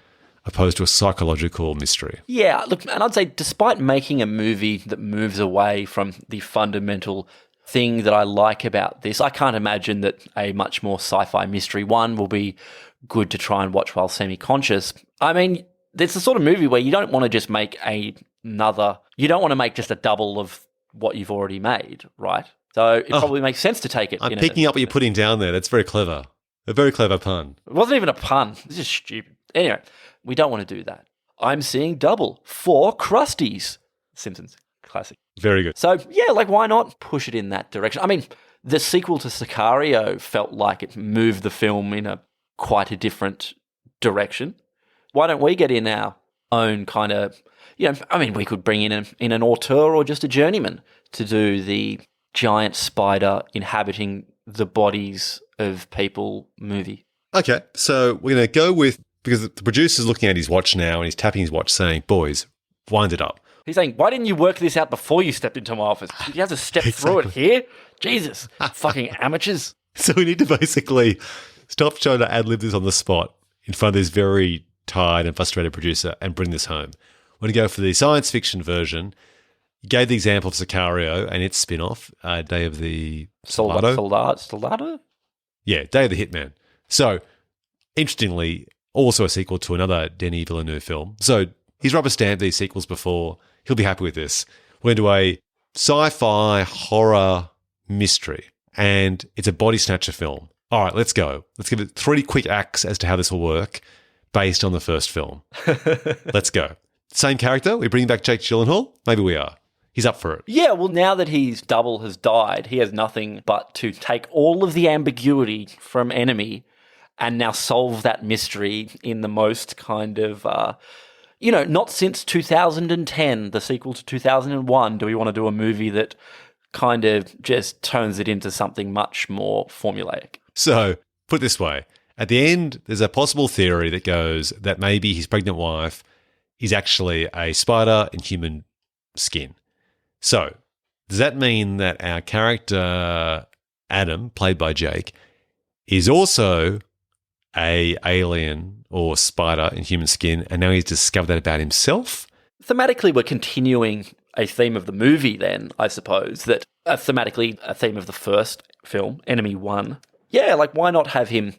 opposed to a psychological mystery. Yeah, look, and I'd say despite making a movie that moves away from the fundamental thing that I like about this, I can't imagine that a much more sci-fi mystery one will be good to try and watch while semi-conscious. I mean, it's the sort of movie where you don't want to just make you don't want to make just a double of what you've already made, right? So it probably makes sense to take it. I'm picking up what you're putting down there. That's very clever. A very clever pun. It wasn't even a pun. This is stupid. Anyway, we don't want to do that. I'm seeing double for Krusties. Simpsons. Classic. Very good. So, yeah, like, why not push it in that direction? I mean, the sequel to Sicario felt like it moved the film in quite a different direction. Why don't we get in our own kind of, we could bring in an auteur or just a journeyman to do the giant spider inhabiting the bodies of people movie. Okay, so we're going to go with, because the producer's looking at his watch now and he's tapping his watch saying, boys, wind it up. He's saying, why didn't you work this out before you stepped into my office? Did you have to step through it here? Jesus, fucking amateurs. So we need to basically stop trying to ad-lib this on the spot in front of this very tired and frustrated producer and bring this home. We're going to go for the science fiction version. You gave the example of Sicario and its spin-off, Day of the Soldado. Soldado? Yeah, Day of the Hitman. So, interestingly, also a sequel to another Denis Villeneuve film. So he's rubber-stamped these sequels before. He'll be happy with this. We're into a sci-fi horror mystery, and it's a body snatcher film. All right, let's go. Let's give it 3 quick acts as to how this will work based on the first film. Let's go. Same character? We bring back Jake Gyllenhaal? Maybe we are. He's up for it. Yeah, well, now that his double has died, he has nothing but to take all of the ambiguity from Enemy and now solve that mystery in the most kind of, not since 2010, the sequel to 2001, do we want to do a movie that kind of just turns it into something much more formulaic. So, put it this way. At the end, there's a possible theory that goes that maybe his pregnant wife is actually a spider in human skin. So, does that mean that our character, Adam, played by Jake, is also a alien or spider in human skin, and now he's discovered that about himself? Thematically, we're continuing a theme of the movie then, I suppose, that thematically a theme of the first film, Enemy 1. Yeah, like why not have him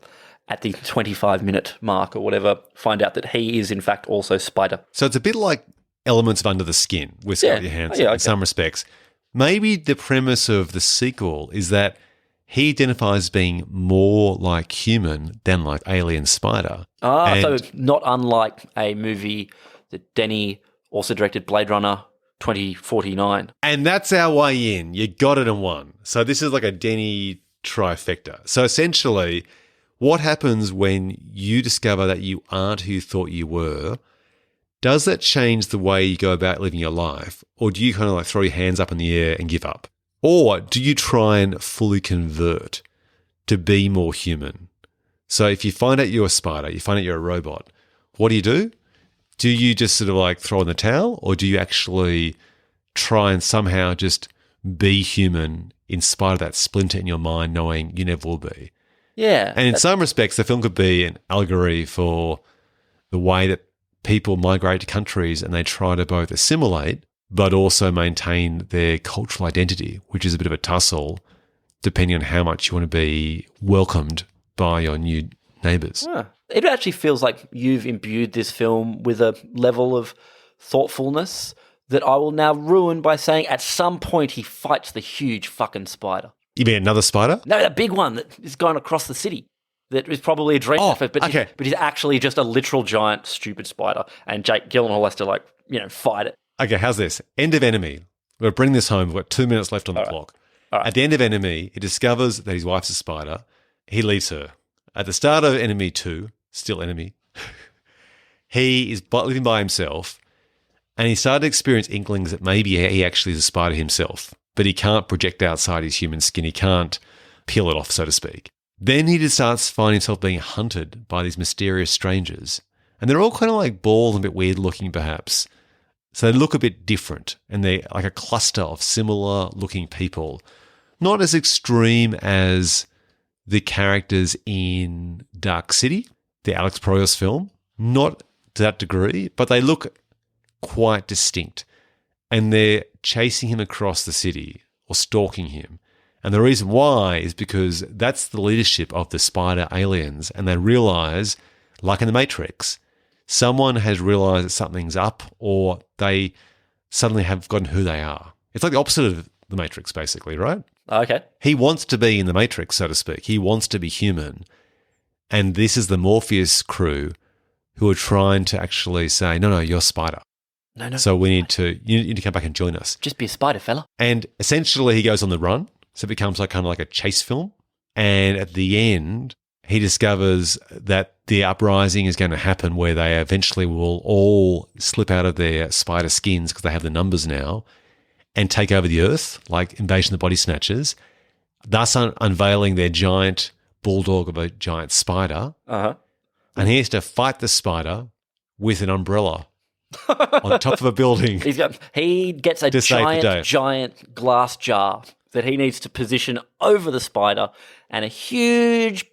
at the 25-minute mark or whatever, find out that he is in fact also Spider. So it's a bit like Elements of Under the Skin with Scarlett Johansson in some respects. Maybe the premise of the sequel is that he identifies being more like human than like alien spider. So not unlike a movie that Denny also directed, Blade Runner 2049. And that's our way in. You got it in one. So this is like a Denny trifecta. So essentially, what happens when you discover that you aren't who you thought you were? Does that change the way you go about living your life? Or do you kind of like throw your hands up in the air and give up? Or do you try and fully convert to be more human? So if you find out you're a spider, you find out you're a robot, what do? Do you just sort of like throw in the towel, or do you actually try and somehow just be human in spite of that splinter in your mind knowing you never will be? Yeah. And in some respects, the film could be an allegory for the way that people migrate to countries and they try to both assimilate but also maintain their cultural identity, which is a bit of a tussle depending on how much you want to be welcomed by your new neighbours. Huh. It actually feels like you've imbued this film with a level of thoughtfulness that I will now ruin by saying at some point he fights the huge fucking spider. You mean another spider? No, that big one that is going across the city. That is probably a dream effort, but he's actually just a literal giant stupid spider, and Jake Gyllenhaal has to fight it. Okay, how's this? End of Enemy. We'll bring this home. We've got 2 minutes left on the All right. clock. All right. At the end of Enemy, he discovers that his wife's a spider. He leaves her. At the start of Enemy 2, still Enemy, he is living by himself, and he started to experience inklings that maybe he actually is a spider himself, but he can't project outside his human skin. He can't peel it off, so to speak. Then he just starts finding himself being hunted by these mysterious strangers. And they're all kind of like bald and a bit weird looking, perhaps. So they look a bit different, and they're like a cluster of similar looking people. Not as extreme as the characters in Dark City, the Alex Proyas film. Not to that degree, but they look quite distinct. And they're chasing him across the city or stalking him. And the reason why is because that's the leadership of the spider aliens. And they realize, like in the Matrix, someone has realized that something's up, or they suddenly have forgotten who they are. It's like the opposite of the Matrix, basically, right? Okay. He wants to be in the Matrix, so to speak. He wants to be human. And this is the Morpheus crew who are trying to actually say, no, you're Spider. No. So you need to come back and join us. Just be a spider, fella. And essentially he goes on the run. So it becomes like kind of like a chase film. And at the end, he discovers that the uprising is going to happen where they eventually will all slip out of their spider skins because they have the numbers now and take over the earth, like Invasion of the Body Snatchers, thus unveiling their giant bulldog of a giant spider. Uh-huh. And he has to fight the spider with an umbrella on top of a building. He gets a giant glass jar that he needs to position over the spider, and a huge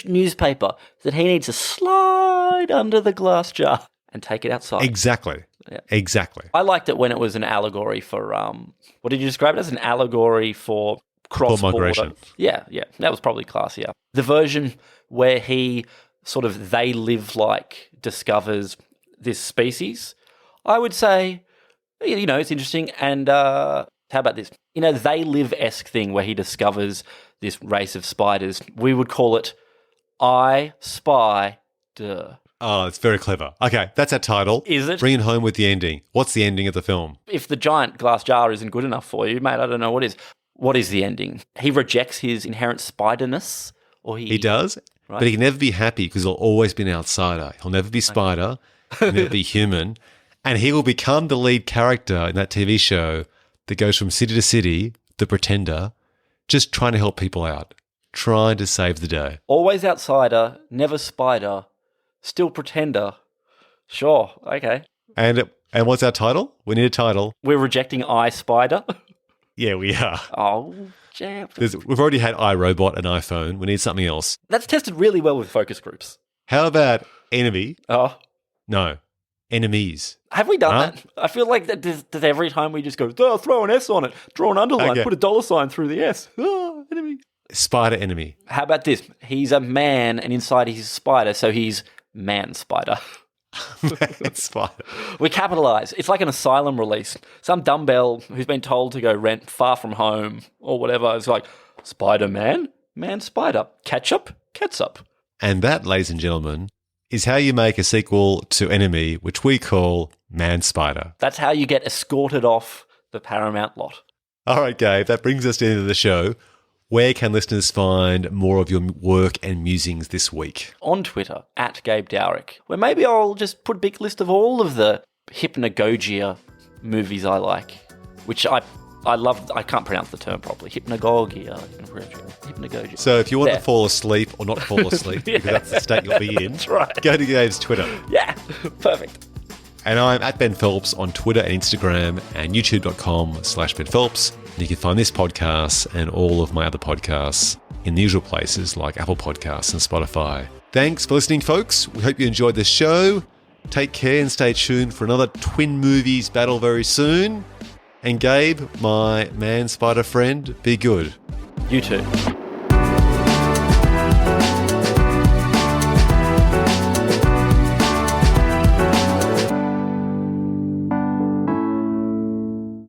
newspaper that he needs to slide under the glass jar and take it outside. Exactly. Yeah. Exactly. I liked it when it was an allegory for, what did you describe it as? An allegory for cross-border migration. Yeah. That was probably classier. The version where he sort of they live like discovers this species, I would say, it's interesting. And how about this? They live-esque thing where he discovers this race of spiders. We would call it I Spy. Duh. Oh, it's very clever. Okay, that's our title. Is it? Bring it home with the ending. What's the ending of the film? If the giant glass jar isn't good enough for you, mate, I don't know what is. What is the ending? He rejects his inherent spiderness? Or he does, right? But he can never be happy because he'll always be an outsider. He'll never be spider. He'll never be human. And he will become the lead character in that TV show that goes from city to city, the pretender, just trying to help people out, trying to save the day. Always outsider, never spider, still pretender. Sure, okay. And what's our title? We need a title. We're rejecting I Spider. Yeah, we are. Oh, jam. We've already had iRobot and iPhone. We need something else. That's tested really well with focus groups. How about Enemy? Oh. No. Enemies. Have we done that? I feel like that does every time we just go, throw an S on it, draw an underline, put a $sign through the S. Enemy. Spider enemy. How about this? He's a man and inside he's a spider, so he's man spider. Man spider. We capitalise. It's like an asylum release. Some dumbbell who's been told to go rent far from home or whatever is like, Spider-Man, man spider, ketchup, catsup. And that, ladies and gentlemen, is how you make a sequel to Enemy, which we call Man Spider. That's how you get escorted off the Paramount lot. All right, Gabe, that brings us to the end of the show. Where can listeners find more of your work and musings this week? On Twitter, at Gabe Dowrick, where maybe I'll just put a big list of all of the hypnagogia movies I like, which I love. I can't pronounce the term properly. Hypnagogia. So if you want to fall asleep or not fall asleep, because that's the state you'll be in, that's right. Go to Gabe's Twitter. Yeah, perfect. And I'm at Ben Phelps on Twitter and Instagram and youtube.com/Ben Phelps. And you can find this podcast and all of my other podcasts in the usual places like Apple Podcasts and Spotify. Thanks for listening, folks. We hope you enjoyed this show. Take care and stay tuned for another Twin Movies battle very soon. And Gabe, my man spider friend, be good. You too.